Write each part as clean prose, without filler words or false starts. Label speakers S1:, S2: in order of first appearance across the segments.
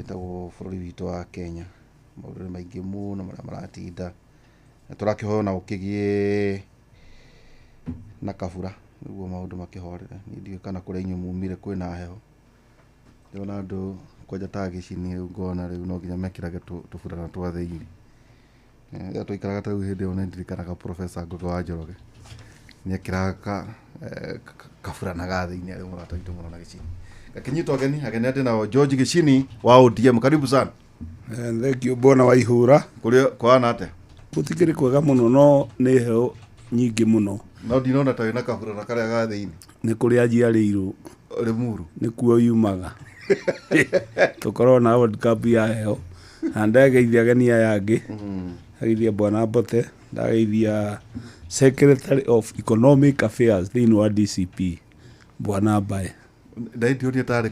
S1: tago bũrũri witũ wa Kenya maũndũ maingĩ mũno marĩa maratinda na tũrakĩhoya ũkĩgie na kabura nĩguo maũndũ makĩhorere ndiũĩ kana kũrĩa inyuĩ mumire kwĩna heho ndĩrona andũ kwanja ta gĩcini rĩu ngona rĩu no nginya mekĩrage tũburana twa thĩinĩ ya tũikaraga ta hĩndĩ ĩyo nĩndirikanaga Professor Ngũgĩ wa Njoroge nĩekĩraga kaburana ga thĩinĩ arĩ mũrataitũ mũno na gĩcini gakinyitwo ageni ndĩ nao George Gĩcini wa ODM karibu sana.
S2: Thank you Bwana Waihura.
S1: Kũrĩa kwana atĩa?
S2: Gũtikĩrĩ kwega mũno no nĩ heho nyingĩ mũno.
S1: No ndinona ta wĩna kaburana karĩa ga thĩinĩ.
S2: Nĩ kũrĩa njiarĩirwo.
S1: Limuru.
S2: Nĩkuo yumaga. Tũkorwo na World Cup ya heho. Na ndageithia ageni aya angĩ. Ndageithia Bwana Mbote, ndageithia Secretary of Economic Affairs thĩinĩ wa DCP Bwana Mbae.
S1: Ndaitĩonia tarĩ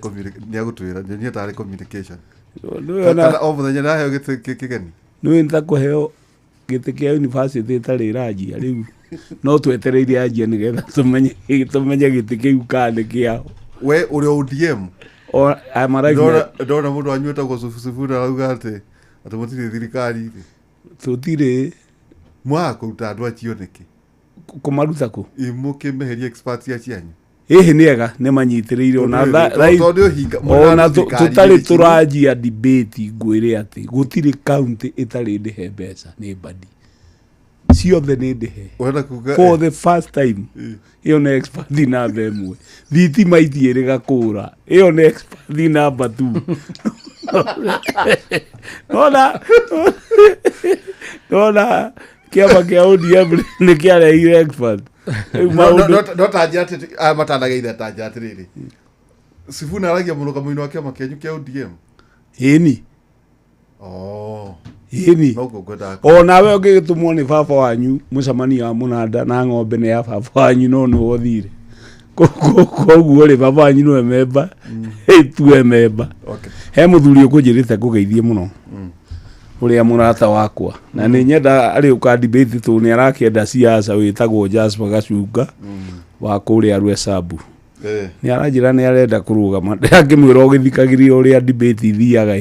S1: nĩagũtwĩra nĩonia tarĩ communication. Kana o mũthenya naheo gĩtĩ kĩgeni.
S2: Nĩ nĩtakũheo gĩtĩ kĩa university ĩtarĩ ranjia rĩu no twetereire anjia nĩgetha tumenye gĩtĩ kĩu kana kĩao.
S1: We ũrĩ ODM?
S2: O
S1: ndona mũndũ anyuĩte gũcubura arauga atĩ mũtirĩ thirikari.
S2: Tũtirĩ
S1: mwakũruta andũ acio nĩkĩ?
S2: Kũmaruta kũ?
S1: Mũkĩmeheria experts acianyu.
S2: Nĩega nĩmanyitĩrĩire ona tũtarĩ tũranjia debate ngwĩre atĩ gũtirĩ county ĩtarĩ ndĩhe mbeca nĩ badi ciothe nĩ ndĩhe for the first time. Ĩyo nĩ expert namba ĩmwe. Thitima itiĩrĩ gakũra ĩyo nĩ expert namba 2. Nona kĩama kĩa ODM nĩ kĩarehire expert.
S1: No tanjia atĩ matanageitha tanjia atĩrĩrĩ Sifuna aragia mũno kamũino wake makĩenyu kĩa ODM.
S2: Ĩni. Ĩni. O nawe ũngĩgĩtũmwo nĩ baba wanyu mũcemanio wa mũnanda na ng'ombe nĩ ya baba wanyu no nĩ wothire. Koguo rĩ baba wanyu nĩwe memba tuwe memba. He mũthuri ũkũnjĩrĩte kũgeithie mũno ũrĩa mũrata wakwa na nĩ nyenda arĩ ũka debate tũ nĩ arakĩenda siasa wĩtagwo Jasper Gacunga wa kũrĩa Rwesabu. Nĩ aranjĩra nĩ arenda kũrũgama ndakĩmwĩra ũgĩthikagĩria ũrĩa debate ithiaga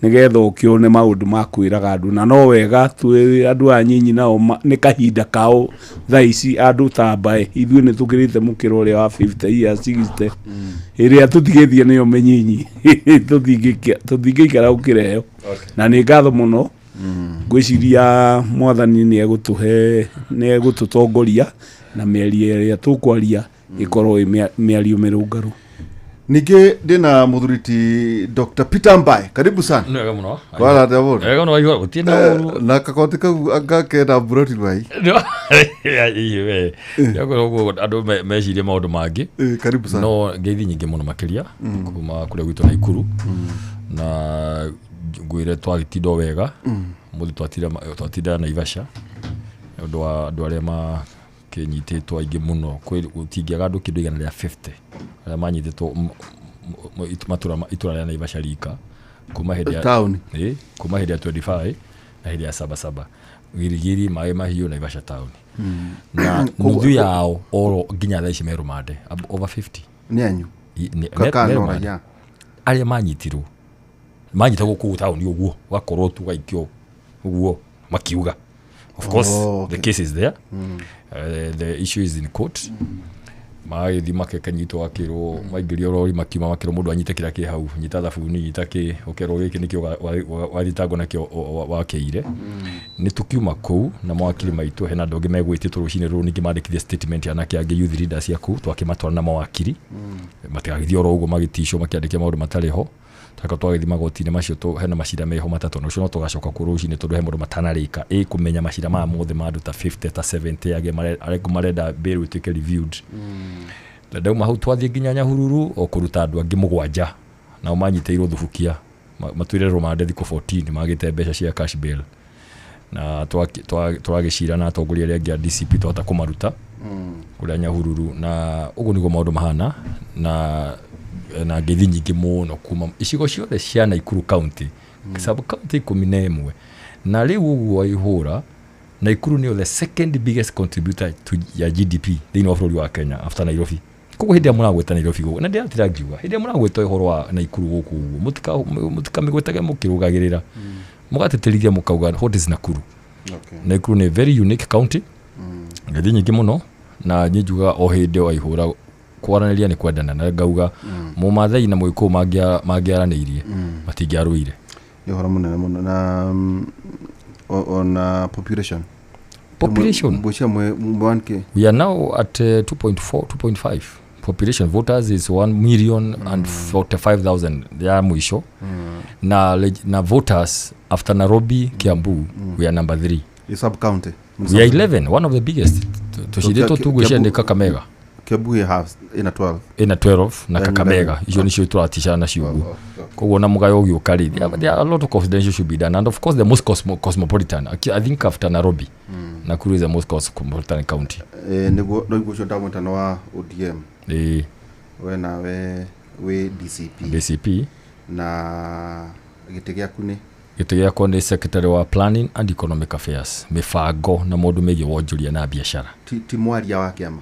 S2: nĩgetha ũkĩone maũndũ ma kwĩraga andũ na no wega twĩ andũ anyinyi nao nĩ kahinda kao thaa ici andũ ta Mbae ithuĩ nĩ tũkĩrĩte mũkĩra ũrĩa wa 50 years 60 ĩrĩa tũtigĩthie nĩyo menyinyi tũtingĩikara ũkĩreo na nĩ ngatho mũno ngwĩciria mwathani nĩ egũtũtongoria na mĩario ĩrĩa tũkwaria ikorwo mĩario mĩrũngarũ.
S1: Ningĩ ndĩna mũthuriti Dr. Peter Mbae karibu sana.
S3: Nĩwega mũno.
S1: Wala ndabona.
S3: Wega no waigua gũtienda ũru.
S1: Na kakoti kau angakenda buroti rwai.
S3: Iwe. Yago andũ meciria maũndũ mangĩ.
S1: Karibu sana.
S3: No ngeithi nyingĩ mũno makĩria kuma kũrĩa gwitũ Naikuru. Na ngwĩre twagĩtinda wega. Mũthĩ twatindana Naivasha. Ũndũ wa andũ arĩa nyitĩtwo aingĩ mũno gũtingĩaga andũ kĩndũ igana rĩa 50 arĩa manyitĩtwo itũra rĩa Naivasha rika kuma hĩndĩ ya
S1: town
S3: kuma hĩndĩ ya 25 na hĩndĩ ya Sabasaba Girigiri Maĩ Mahiũ Naivasha town na nuthu yao oro nginya thaa ici me rũmande over 50
S1: nĩ anyu kakano
S3: arĩa manyitirwo kũu town ũguo wakorwo tu gaikio ũguo makiuga. Of course, the case is there. The issue is in court. Magĩthi makekanyitwo akĩrwo maingĩrio rori makiuma makĩrwo mũndũ anyite kĩrĩa kĩ hau nyita thabuni nyita kĩ ũkerwo gĩkĩ nĩkĩo wathitangwo nakĩo wakĩire. Nĩ tukiuma kũu na mawakiri maitũ hena andũ angĩ megwĩtĩtwo rũcinĩ rũrũ ningĩ mandĩkithie statement anake angĩ youth leaders ya kũu twakĩmatwara na mawakiri matigagĩthiĩ oro ũguo magĩticwo makĩandĩkia maũndũ matarĩ ho. Twagĩthi magoti-inĩ macio hena macira meho matatũ no no tũgacoka kũrũ rũcinĩ tondũ he mũndũ matanarĩka kũmenya macira ma mothe ma andũ ta 50 ta 70 agĩ marenda bail ĩtuĩke reviewed. Na ndauma hau twathiĩ nginya Nyahururu o kũruta andũ angĩ 7 nao manyitĩirwo thubukia matwĩre rũmande thikũ 14 magĩte mbeca cia cash bail na twagĩcira na atongoria arĩa angĩ a DCP twahota kũmaruta kũrĩa Nyahururu na ũguo nĩguo maũndũ mahana na ngeithi nyingĩ mũno kuma icigo ciothe cia Naikuru county sub county 11 na rĩu ũguo Waihura Naikuru nĩyo the second biggest contributor to ya GDP thĩinĩ wa bũrũri wa Kenya after Nairobi koguo hĩndĩ ĩrĩa mũragwetanĩra bigo na ndĩratira ngiuga hĩndĩ ĩrĩa mũragweta ũhoro wa Naikuru gũkũ ũguo mũtikamĩgwetage mũkĩrũgagĩrĩra mũgatĩtĩrithia mũkauga what is Nakuru. Naikuru nĩ very unique county ngathĩ nyingĩ mũno na njuga o hĩndĩ o ihũra kwaranĩria nĩ kwendana na ngauga mũmathai na mũgĩkũyũ mangĩaranĩirie matingĩarũire.
S1: Nĩ ũhoro mũnene mũno na on population
S3: we are now at 2.5 population voters is 1,045,000 ya mwisho na voters after Nairobi Kiambu we are number 3
S1: sub county
S3: we are 11 one of the biggest tushidetwo tugwĩcia nĩ Kakamega
S1: Kiambu has ina
S3: 12 na Kakamega icio nicio tũratishana nacio ũguo koguo na mugayo ũgĩũka rĩ there are a lot of confidential should be done and of course the most cosmopolitan I think after Nairobi Nakuru is the most cosmopolitan county
S1: niguo cio ndamwĩtano wa ODM we nawe we DCP na gĩtĩ gĩakwa nĩ secretary wa planning and economic affairs mibango na maũndũ megiĩ wonjoria na biashara ti mwaria wa kĩama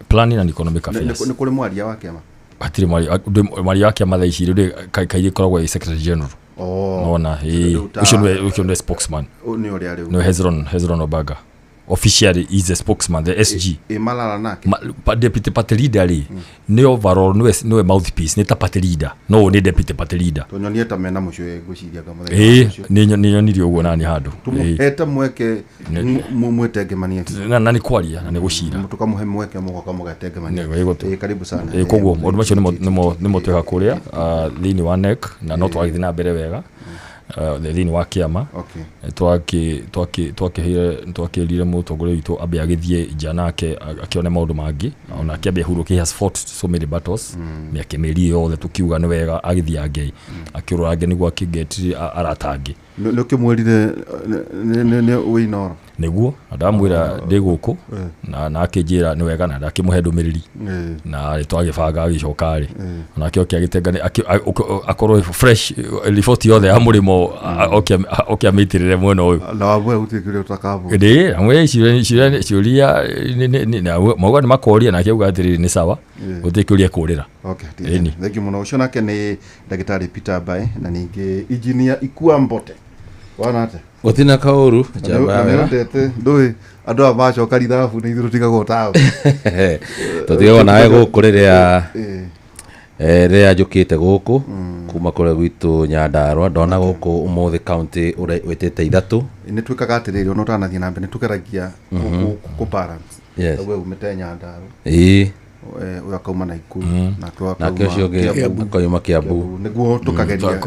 S3: planning and economic affairs
S1: nĩ kũrĩ mwaria wa kĩama
S3: atire mwaria wa kĩama thaa ici rĩu kaingĩ koragwo ĩ secretary general nona ucio nĩ spokesman
S1: nĩ ũrĩa rĩu
S3: no Hezron Obaga officially is a spokesman the SG
S1: malala nake
S3: deputy party leader ri ni overall no mouthpiece ni ta party leader no ni deputy party leader
S1: to nyonie ta mena mucio ngwiciria kama
S3: ni nyonirio uguo nani handu
S1: eta mweke mwetengemanie
S3: na ni kwaria na ni gucira
S1: tukamuhe mweke mugoka mugatengemanie karibu sana
S3: koguo undu macio nimo twega kuria thini wa NEC na no twagithina na mbere wega thini wa kĩama twakĩrire mũtongoria witũ ambe agĩthiĩ nja nake akĩone maũndũ mangĩ ona akĩambia hurũki has fought so many battles mĩaka mĩeri yothe tũkiuga nĩ wega agĩthiĩ angei akĩrũra angĩ nĩguo akĩgetire aratangĩ
S1: nĩũkĩmwĩrire nĩ wĩinora
S3: nĩguo ndamwĩra ndĩ gũkũ na akĩnjĩra nĩ wega na ndakĩmũhe ndũmĩrĩri na twagĩbanga agĩcoka rĩ onake agĩtengane akorwo fresh report yothe ya mũrĩmo okĩamĩitĩrĩre mwena ũyũ
S1: na wabwe utikire utakabu
S3: ndĩ amwe ciũria mauga nĩ makoria na akĩuga atĩrĩrĩ nĩ sawa ũtikĩũria kũrĩra
S1: thank you mũno ũcio nake nĩ ndagĩtarĩ Peter Mbae na ningĩ engineer Ikua Mbote wanate
S4: Gotina kauru
S1: jamba ndete ndoi andũ abacoka rithabu nĩ ithuĩ tigagwo taũ
S4: tũtigagwo nawe gũkũ rĩrĩa njũkĩte gũkũ kuma kũrĩa gwitũ Nyandarua ndona gũkũ ũmũthĩ county wĩtĩte ithatũ
S1: nĩ twĩkaga atĩrĩrĩ ona ũtanathiĩ na mbere nĩ tũgeragia kũ balance we umĩte Nyandarua akauma Naikuru na
S4: ũcio ũngĩ akauma Kiambu
S1: nĩguo tũkageria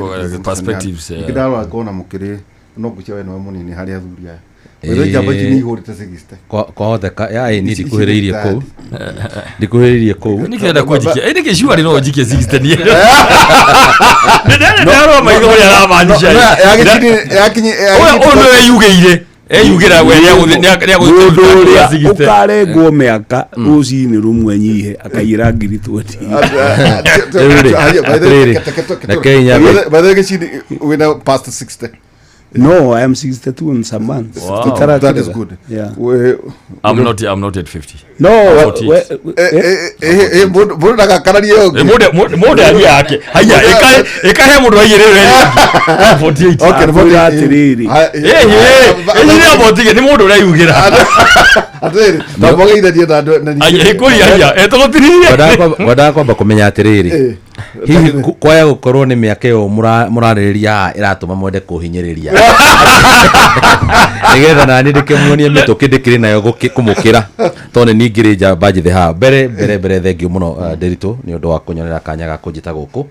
S3: perspectives
S1: ndĩrarora ngona mũkĩrĩ no ngũcia we no mũnini harĩa athuri aya wewe jamba chini ihũrĩte 60
S4: kwahoteka ni ndikuhĩrĩirie kũu ndikuhĩrĩirie kũu
S3: nĩkĩenda kũnjikia nĩ kĩcuarĩ no njikie 60 nie ndarora maitho ũrĩa aramanisha
S1: yakinyi
S3: ũyũ yugĩire eyugĩra we nĩ
S2: ũkarengwo mĩaka rũcinĩ rũmwe nyihe akaiyĩra ngiri
S1: 20 by the gĩcini wĩna past 60
S2: No, I am 62 in some months.
S3: Wow.
S1: That is good.
S2: Yeah.
S3: I'm not at 50.
S2: No,
S1: bora ndagakaranie yonge.
S3: Mode ali yake. Haya, ekahe mundu ayirere. 48.
S2: Okay, bora atiriri.
S3: Ni abotige ni mundu urayugira.
S1: Atiriri. Tabogeitha die na.
S3: Aya ikuri aya. Etogotiririe.
S4: Wada kwamba kumenya atiriri. Hihi kwaya gũkorwo nĩ mĩaka ĩyo mũrarĩrĩria ĩratũma mwende kũhinyĩrĩria nĩgetha nani ndĩkĩmuonie mĩtũkĩ ndĩkĩrĩ nayo kũmũkĩra tondũ nĩ ngĩrĩ njamba njĩthĩ haha mbere thengio mũno Ndĩritũ nĩ ũndũ wa kũnyonera kanya ga kũnjĩta gũkũ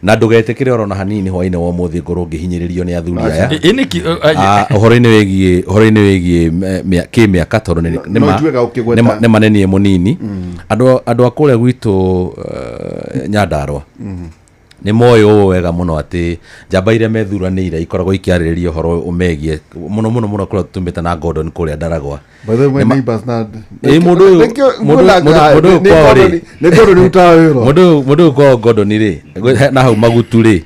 S4: na ndũgetĩkĩre oro na hanini hwainĩ wa ũmũthĩ ngorwo ngĩhinyĩrĩrio nĩ athuri aya ũhoro-inĩ wĩgiĩ kĩmĩaka tondũ nĩ manenie mũnini andũ a kũrĩa gwitũ Nyandarua nĩ moĩ ũũ wega mũno atĩ njamba iria methuranĩire ikoragwo ikiarĩrĩria ũhoro ũmegiĩ mũno kũrĩa tũtumĩte na Gordon kũrĩa Ndaragwa mũndũ kwa Gordon rĩ na hau Magutu rĩ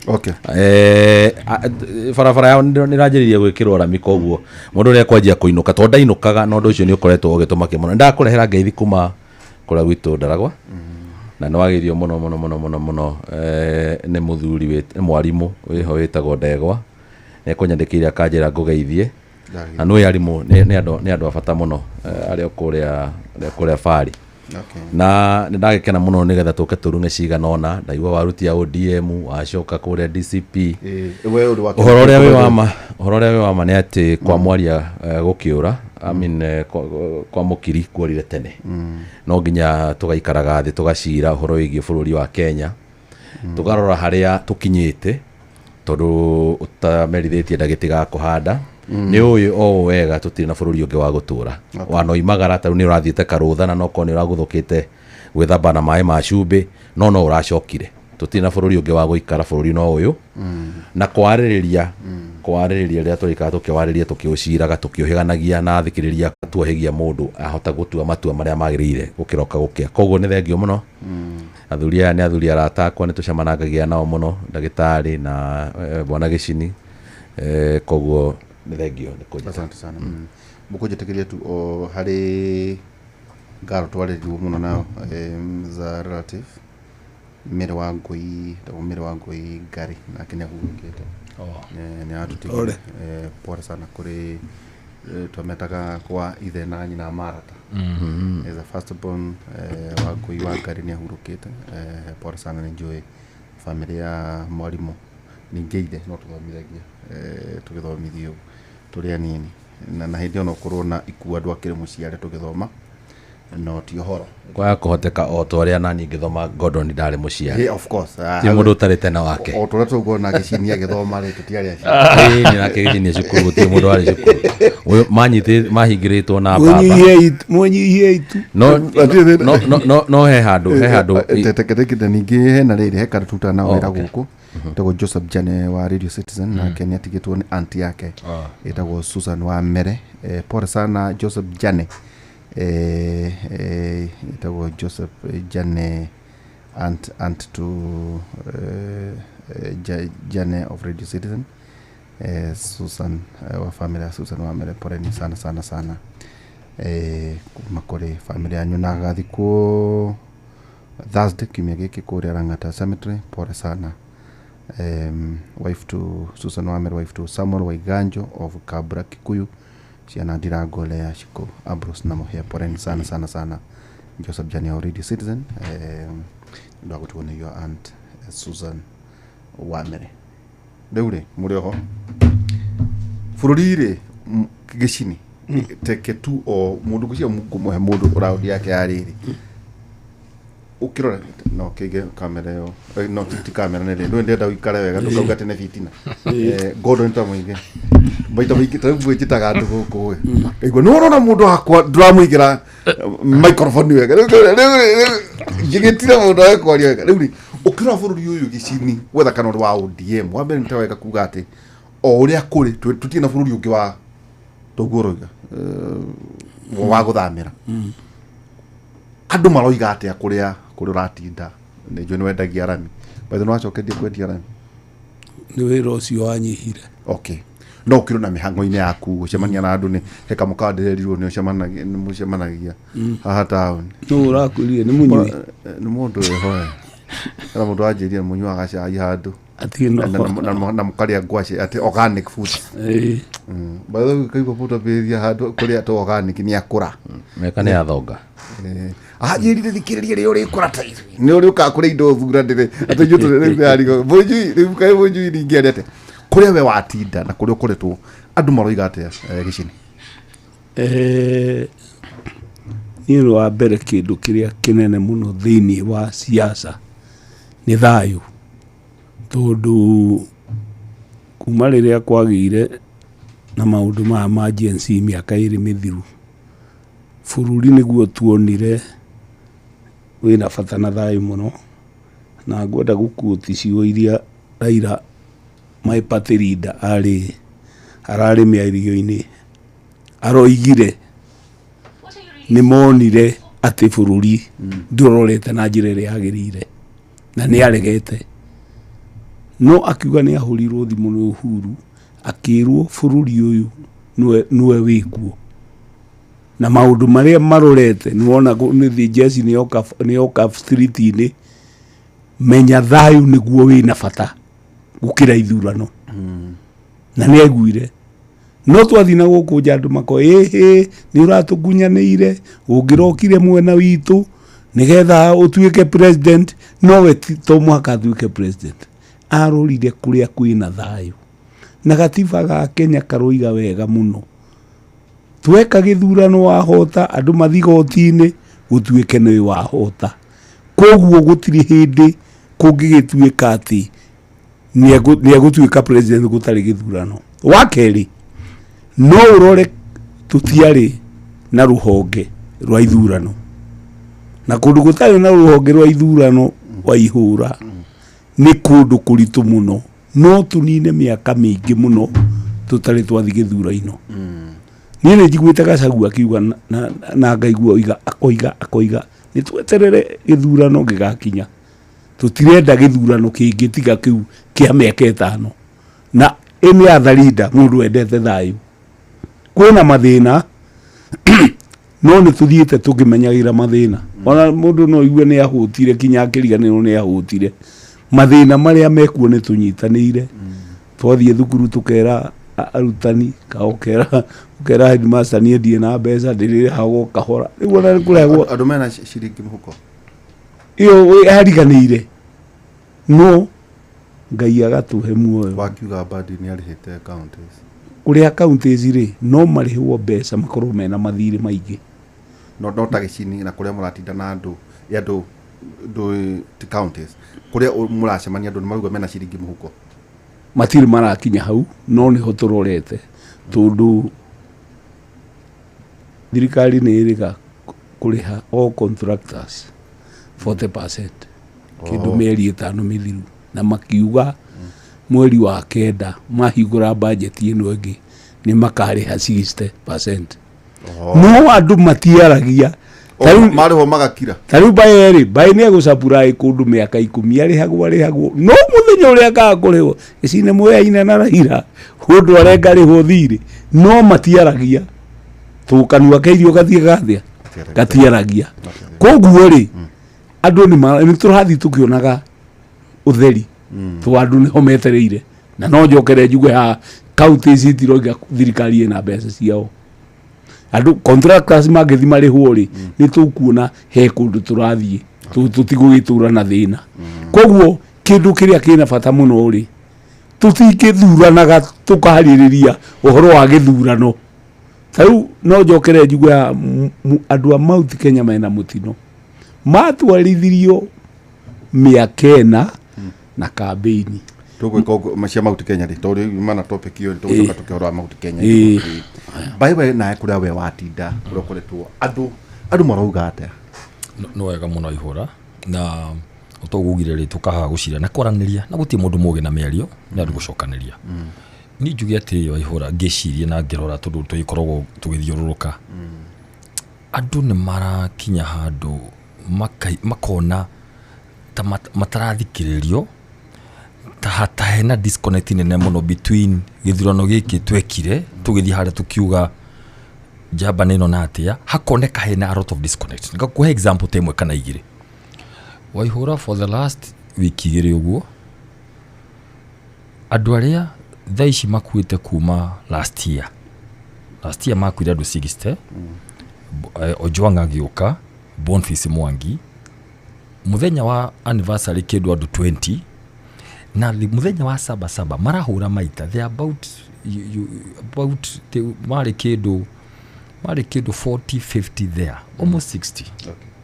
S4: barabara yao nĩ ranjĩrĩirie gwĩkĩrwo rami koguo mũndũ ũrĩa kwanjia kũinũka tondũ ndainũkaga na ũndũ ũcio nĩ ũkoretwo ũgĩtũma kĩmono ndakũrehera ngeithi kuma kura gwitu Ndaragwa na no agirio muno ne muthuri mwarimu wiho witagwo Ndegwa ne kunyandikira kanjira ngugeithie na no yarimu ne andu abata muno ari okuria fari na ndagikena muno nigetha tuke turunge ciganona ndaigua waruti ya ODM wacoka kuria DCP uhoro uria wi wama ni ati kwa mwaria gukiura I mean kwa mukiri kuorire tene no nginya tugaikaraga thi tugacira uhoro wigi bururi wa Kenya tugarora haria tukinyite tondu utamerithitie ndagiti ga kuhanda ni uyu o wega tutiri na bururi ungi wa gutura wano imagara taru ni urathiete karutha na noko ni uraguthukite gwithamba na mai ma cumbi no uracokire tutiri na bururi ungi wa guikara bururi no uyu na kwaririria ria turika tukiwariria tukiuciraga tukiohiganagia na thikiriria tuohigia mundu ahota gutua matua maria magirire gukiroka gukia koguo ni thengio muno athuri aya ni athuri aratakwa ni tucamanangagia nao muno ndagitari na bwana Gicini koguo ni thengio ni kuja.
S1: Asante sana mukujitikiria tu o hari ngaro twaririwo muno nao za relative mere wa ngui ngari na kinya hungite ni atutikire pole sana kuri twametaga kwa ithe na nyina Marata as a first born wa ngui wa ngari ni hurukite pole sana ni njui familia ya mwarimu ningeide no tuthomithagia tugithomithio turi anini na hindi ono korwo na ikuwa andu akire muciare tugithoma no ti horo
S4: kwa kuhoteka o toria nani ngithoma Gordon ndari muciare
S1: of course
S4: ti mundu utarite na wake
S1: o toria tugona Gicini agithoma ri tutiari aci
S4: ni na Gicini cukuru ti mundu ari cukuru uyu mahingiritwo na baba
S2: mwenyihie itu
S4: no he handu
S1: tetekete ningi hena riri he karatuta na wira guku itago Joseph Jane wa Radio Citizen na Kenya tigitwo ni auntie yake itago Susan wa Mere pole sana Joseph Jane itago Joseph Jane aunt to Jane of Radio Citizen Susan wa familia Susan wa Mere pole ni sana makore familia yanyu na gathiko Thursday kimya giki kuria Rangata Cemetery pole sana wife to Susan Wamere, wife to Samuel Waiganjo of Kabra Kikuyu ciana Ndirangole ya Shiko Ambrose na Mohia poreni sana Joseph Jani already citizen ndo gutuone your aunt Susan Wamere deure muri ho fururire Gicini teke tu o mundu gucia muhe mundu uraudi yake yariri ukirora no kige kamera yo no titi kamera nele ndo ndenda wikara wega ndukauga tene fitina godo ntamuige baita wiki tabu chitaga andu guku ego no rona mundu akwa nduramuigira microphone wega jigitira mundu akwa wega riu ukirora bururi uyu Gicini wetha kana wa ODM wambe ntaweka kuga ati o uria kuri tutina bururi ungi wa togoroga wa guthamira andu maroiga atia kuria ratinda ni jo nwendagia rami baitho no acoketie kwendia rami
S2: ni wira ucio wanyihire
S1: okay no kiro na mihango-ini yaku gucemania na andu ni heka mukandirirwo ni mucemanagia haha town
S2: no urakurie ni munyui
S1: ni mundu hoya na mundu anjiria munyuaga cai handu
S2: ati
S1: na mukaria ngwaci ati organic food baitho kaigua puta beria handu kuria to organic ni akura
S4: meka ni athonga
S1: ajirire thikiriria ri uri kurata ni uri ukakure indo thura ndire ati jutu ri arigo bonjui ri kai bonjui ningi arete kuria we watinda na kuria kuretwo andu maroiga atia Gicini
S2: ni wa mbere kindu kiria kinene muno thiini wa siasa ni thayu tondu kuma riria kwagire na maundu ma emergency miaka iri mithiru bururi niguo tuonire wina bata na thayu muno na ngwenda gukuti ciugo iria Raila my party leader arari miario-ini aroigire ni monire ati bururi ndurorete na njira iria yagirire na ni aregete no akiuga ni ahurirwo thimu ni Uhuru akirwo bururi uyu niwe wikuo na maundu maria marorete ni wona ni thi jesi ni oka street ni menya thayu niguo wina bata gukira ithurano na ni aiguire no twathina guku jandu mako ni uratugunyanire ungirokire mwena witu nigetha utuike president no we to mwaka tuike president arorire kuria kwina thayu na gatiba ga Kenya karoiga wega muno tweka githurano wahota andu mathigoti-ini gutuike ni wahota koguo gutiri hindi kungigituika ati ni agutuika president gutari githurano wakeri no urore tutiari na ruhonge rwa ithurano na kundu gutari na ruhonge rwa ithurano wa ihura ni kundu kuritu muno no tunine miaka mingi muno tutari twathi githura-ino ni njiguite Gachagua akiuga na ngaigua akoiga ni tweterere githurano gigakinya tutirenda githurano kingi tiga kiu kia miaka 5 na eni atharinda mundu endete thayu kwina mathina no ni tuthiite tukimenyagira mathina ona mundu no igue ni ahutire kinya akiriganirwo ni ahutire mathina maria mekuo ni tunyitanire twathie thukuru tukera arutani kaokera headmaster ni ndie na mbeca ndiri hago kahora niguo na kurego
S1: andu mena ciringi muhuko
S2: iyo hariganire no ngai agatuhe muoyo
S1: wakiuga badi ni arihite counties
S2: kuria counties ri no marihwo mbeca makorwo mena mathiri maingi
S1: no tagicini na kuria muratinda na andu ti counties kuria muracemania andu maruga mena ciringi muhuko
S2: matiri marakinya hau no ni hotororete tondu thirikari ni iriga kuriha all contractors 40% kindu meri 5 mithiru na makiuga mweri wa kenda mahigura budget ino ingi ni makariha 60%. No andu matiaragia
S1: mariho magakira
S2: taru bai ni agucapurai kundu miaka 10 arihagwo no muthenya uria agakurihwo icine mweyaine na Raila hundu arengarihwo thiri no matiaragia tukanua keirio gathia gatiaragia koguo ri andu ni turathi tukionaga utheri tu andu ni hometereire na no njokere njuge ha counties itiroiga thirikari ina mbeca ciao andu contractors magithi marihwo ri ni tukuona he kundu turathie tutigugitura na thina koguo kindu kiria kina bata muno ri tutingithuranaga tukahaririria uhoro wa githurano tau no njokere njuge andu a Mount Kenya mena mutino matwarithirio miakena na kampeni
S1: tugo mashia Mount Kenya ri tori mana topic iyo tugo tukihora Mount Kenya bye na kuria we watinda urokoretwo andu marauga ate
S3: no wega muno ihura na utogugire ri tukaha gucira na kwaraniria na gutie mundu muge na miario na andu gucokaniria ni njuge ati yo ihura ngecirie na ngirora tondu tuikoragwo tugithiururuka andu ni marakinya handu makona ta matarathikiririo ta hena disconnect nene muno between githurano giki twekire tugithia haria tukiuga jaba neno na atia hakoneka hena a lot of disconnect ngakuhe example temwe kana igire waihura for the last week igire uguo andu aria thaici makuite kuma last year makuire andu 60 Ojwang agioka Boniface Mwangi muthenya wa anniversary kindu andu 20 na muthenya wa 77 marahura maita they about mari kindu 40-50 there almost 60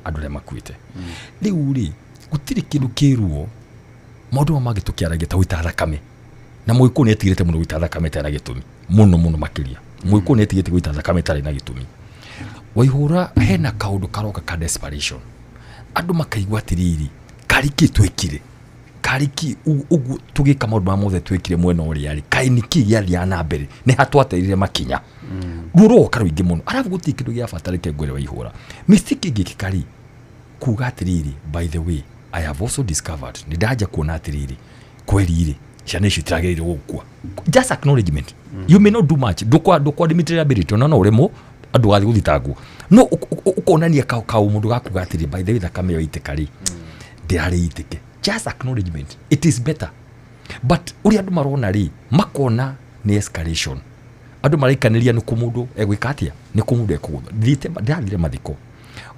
S3: andu le makuite riu ri gutiri kindu kiruo maundu magitukiaragia ta wita thakame na muiku ni etigirite muno wita thakame tena gitumi muno makiria muiku ni etigirite wita thakame tena na gitumi waihura hena kaundu karoka ka desperation andu makaigwa tiriri kariki twekire kariki ugu tugika maundu mothe twekire mwena uri ari kainiki gyathia na mbere ni hatwaterire makinya ruro karuingi muno arafu guti kindu gya fatarike ngwere waihura mistake gikikari kuga atiriri by the way I have also discovered ni daja kuona atiriri kweli ciana icio itiragirire gukua just acknowledgement you may not do much ndukwa Dimitri ability no urimo andu gathi guthitangwo no ukonania kau mundu gakuga atiri by the way thakame yo itikari ndirari itike just acknowledgement it is better but uri andu marona ri makona ni escalation andu maraikaniria ni kumundu egwikatia ni kumundu ekugutha thite ndathire mathiko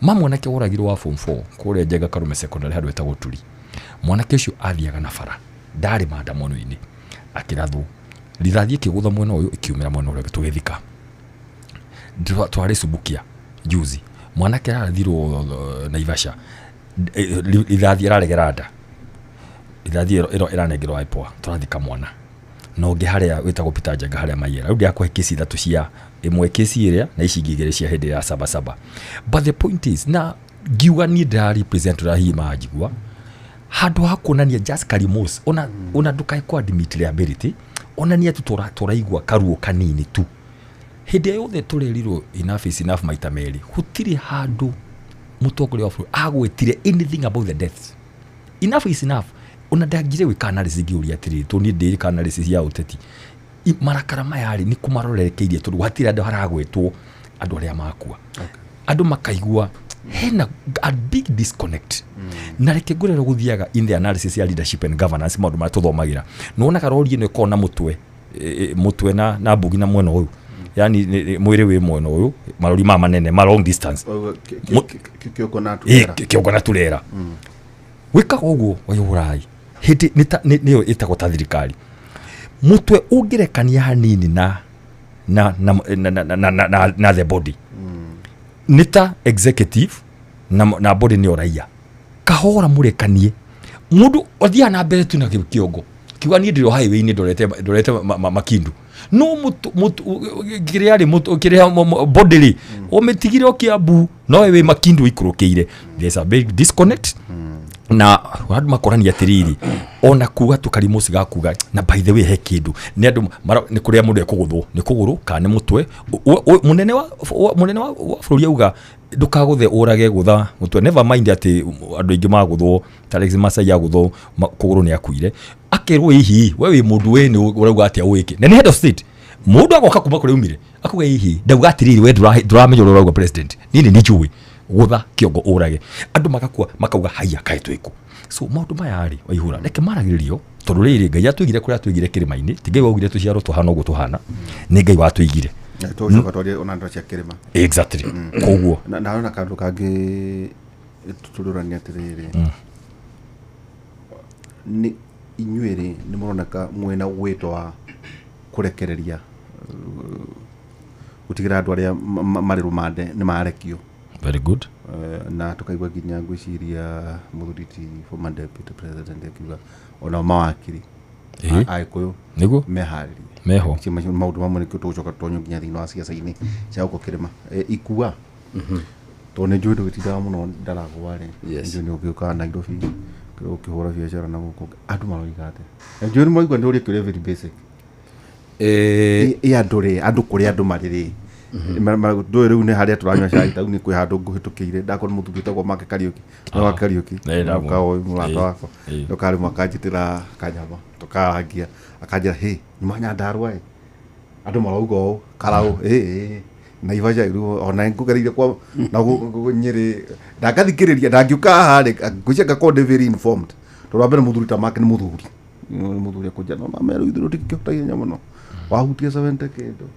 S3: mwanake woragirwo wa form 4 kuria Njenga Karume secondary handu etagwo Turi mwanake ucio athiaga na bara ndari maandamano-ini akirathwo rithathie kigutha mwena uyu ikiumira mwena uria tugithika twari Subukia juzi mwanake arathirwo Naivasha rithathie araregera nda rithathie iranengerwo IPOA turathika mwana no nge haria witagwo Peter Njenga haria Mayera riu ndiakwa kesi 3 cia imwe kesi iria na ici igigere cia hindi ya saba but the point is na giwa ni da represent Rahima Ajigwa handu hakuonania just Karimos ona ndukae kwa admit liability onania tu turaigwa karuo kanini tu hindi yothe turerirwo enough is enough maita meri hutiri handu mutongoria wa bũrũri agwetire anything about the deaths enough is enough ona ndagire wika analysis ngiuria atiri tu ni ndiri analysis ya uteti marakara mayari ni kumarorerekeirie tu hatiri andu haragwetwo andu aria makua andu makaigua hena a big disconnect na reke ngurero guthiaga in the analysis ya leadership and governance maundu mara tuthomagira nona karori ino ikona mutwe na mbugi na mwena uyu yani mwire wi mwena uyu marori manene ma long distance kiokona turera wika uguo wayurai hindi niyo itagwo ta thirikari mutwe ungirekania hanini na the body nita executive na body ni oraia kahora murekanie mundu othia na mbere tu na kiongo kiwa ni ndiro highway ni ndorete makindu no mutu kiriari mutu kiria body ometigire okiabu no we makindu ikurukeire there's a big disconnect na wadu makorania atiriri ona kuga tukarimusi gakuga na by the way he kindu ni andu ni kuria mundu ekuguthwo ni kuguru kana mutwe munene wa bũrũri auga ndukaguthe urage gutha mutwe never mind ati andu ingi maguthwo Alex Masai aguthwo kuguru ni akuire akirwo hihi wewe mundu we ni urauga ati awike na ni head of state mundu agoka kuma kuri umire akuga hihi ndauga atiriri we nduramenyo urauga president nini ni njui gutha kiongo urage andu makauga haya kae twiku so maundu maya ri waihura reke maragiririo tondu riri ngai atwigire kuria twigire kirima-ini tigai waugire tuciaro tuhana uguo tuhana ni ngai watwigire
S1: tucoka twari ona ndo cia kirima
S3: exactly koguo
S1: na kandu kangi tutururania atiriri ni inyuiri ni muroneka mwena wito wa kurekereria gutigira andu aria mari rumande ni marekio
S3: very good
S1: na tukaigwa ginya ngwiciria muthuriti former deputy president akiuga ona mawakiri aikuyu
S3: nigu meho
S1: maundu mamwe nikio tucoka tonyo ginya thini wa siasa-ini cia uko kirima ikua tone njui ndugitindaga muno ndaragwa ri njui ni ugiuka Nairobi ukihura biacara na guko andu maroiga ate njui ni moigwa nduri kire very basic andu kuri andu mariri ndo riu ni haria turanywa cai tau ni kwi handu nguhitukire ndakona muthugite kwa make Kariuki no Kariuki ukao mulata wako ndokari makanjitira kanyama tukarangia akanjira hey nimanya ndarwa andu marauga karau Naivasha iru ona ngugereire kwa na Nyeri ndagathikiriria ndangiuka hari ngucenga ko very informed tondu mbere muthurita make ni muthuri kuja no mameru ithuru tikihota hinya muno wahutia 70 kendo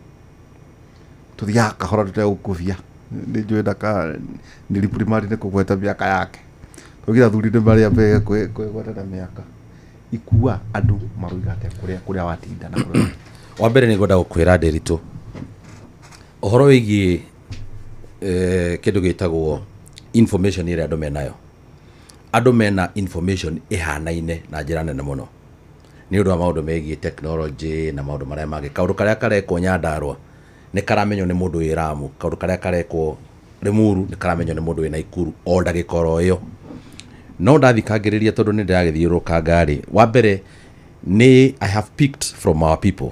S1: tuthia kahora tute ukuvia ni njui ndaka ni primary ne kugweta miaka yake tugira thuri ni maria mbega kwegweta na miaka ikua andu maruiga ate kuria watinda na kuria
S4: wa mbere ni ngoda gukwira Nderitu ohoro wigi kindu gitagwo information ire andu menayo andu mena information ihanaine na njira nene muno ni undu wa maundu megie technology na maundu maria mangĩ kaundu karia karekwo Nyandarua ni karamenyo ni mundu wi Ramu kaundu karia karekwo Limuru ni karamenyo ni mundu wi Naikuru o ndagika oro iyo no ndathikagiriria tondu ni ndiragithiuruka ngari wa mbere ni I have picked from our people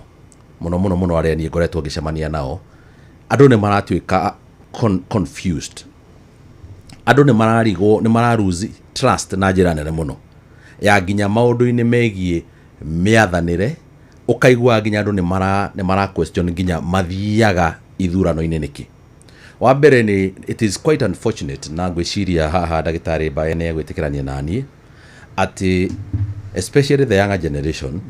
S4: muno aria ni ngoretwo ngicemania nao andu ni maratuika confused andu ni mararigwo ni mararuse trust na njira nene muno ya nginya maundu-ini megie miathanire ukaigua nginya andu ni mara question nginya mathiaga ithurano-ini niki wa mbere ni it is quite unfortunate na ngwiciria haha ndagitari Bayene egwitikirania nani ati especially the younger generation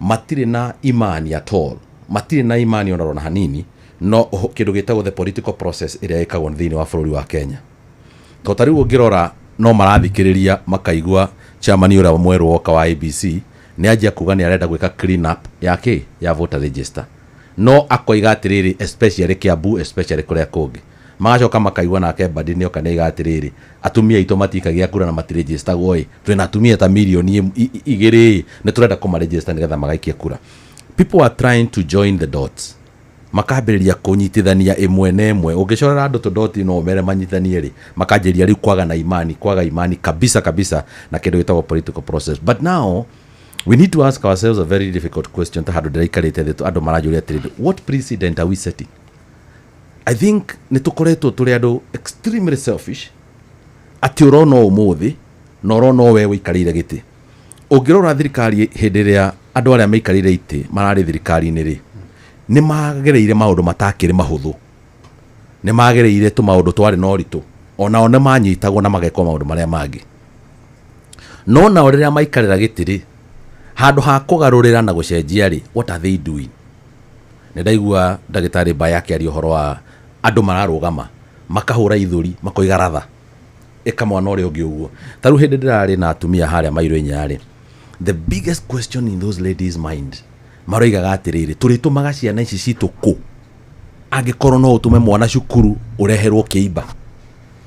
S4: matire na imani at all, matire na imani onarona hanini no kindu gitagwo the political process iria ikagwo thini wa bururi wa Kenya. To tariu ngirora no marathikiriria makaigua chairman ura mweru woka wa IBC ni ajia kuga ni arenda gwika clean up yake ya voter register, no akoiga atiriri especially Kiambu, especially kuria kungi magacoka makaigua nake Badini okaniga atiriri atumia ito matikagia kura na matiregister goi twina atumia ta milioni 2 ni turenda kumaregister nigetha magaikia kura. People are trying to join the dots, makambiriria kunyitithania imwe na imwe. Ungicora andu to dot no mere manyithanie ri makanjiria riu kwaga imani kabisa na kindu gitagwo political process. But now we need to ask ourselves a very difficult question ta handu ndirikarite thitu andu marajuria atiriri what precedent are we setting? I think nitukoretwo turi andu extremely selfish ati urona umuthi na urona we wikarire giti. Ungirora thirikari hindi ria andu aria meikarire iti marari thirikari-ini ri ni magereire maundu matakire mahuthu, ni magereire tu maundu twari no ritu, ona one manyitagwo na magekwo maundu maria mangi. No na uriria maikarira giti ri handu ha kugarurira na gucenjia ri what are they doing? Ni ndaigua ndagitari Bayake ari uhoro wa andu mararugama makahura ithuri makoiga ratha ikamwana uri ungi uguo. Taru hindi ndirari na atumia haria Mairo-inya ri the biggest question in those ladies mind maroigaga atiriri turitumaga ciana ici citu ku angikorwo no utume mwana cukuru ureherwo kiimba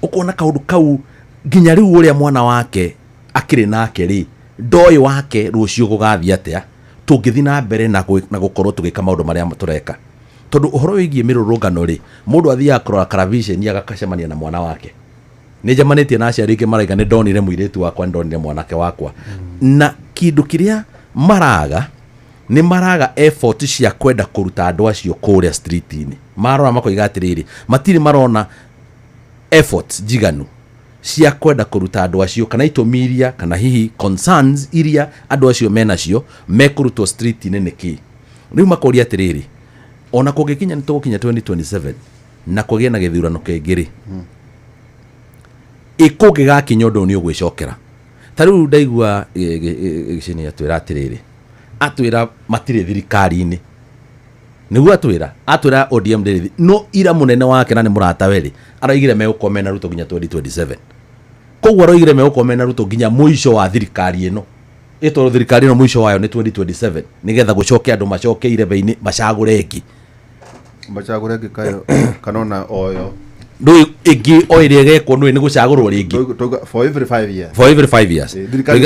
S4: ukona kaundu kau nginya riu uria mwana wake akiri nake ri ndoi wake rucio gugathia atia tungithi na mbere na gukorwo tugika maundu maria tureka tondu uhoro wigie mirurungano ri mundu athia akrora television agakacemania na mwana wake ni jamanitie na aciari ke maraiga ni ndonire muiritu wakwa ndonire mwanake wakwa na kindu kiria maraga ni maraga effort cia kwenda kuruta andu acio kuria street-ini marora makoiga atiriri matiri marona effort jiganu cia kwenda kuruta andu acio kana itumiria kana hihi concerns iria andu acio menacio mekurutwo street-ini niki riu makoria atiriri ona kugikinya nitugukinya 2027 na kugia na githurano kengiri ikugiga kinyondo ni ugwicokera tariu ndaigua gicini atwira atiriri atwira matire thirikari-ini niguo atwira ODM ndiri no ira munene wake na ni murata weri araigire megukomena Ruto nginya 2027 koguo araigire megukomena Ruto nginya muisho wa thirikari ino ito thirikari no muisho wayo ni 2027 nigetha gucoke andu macoke irebeini macagure eki
S1: kayo kanona oyo
S4: ndu igi oirie gekwo ndu ni gucagurwo ringi
S1: for every 5 years thirikari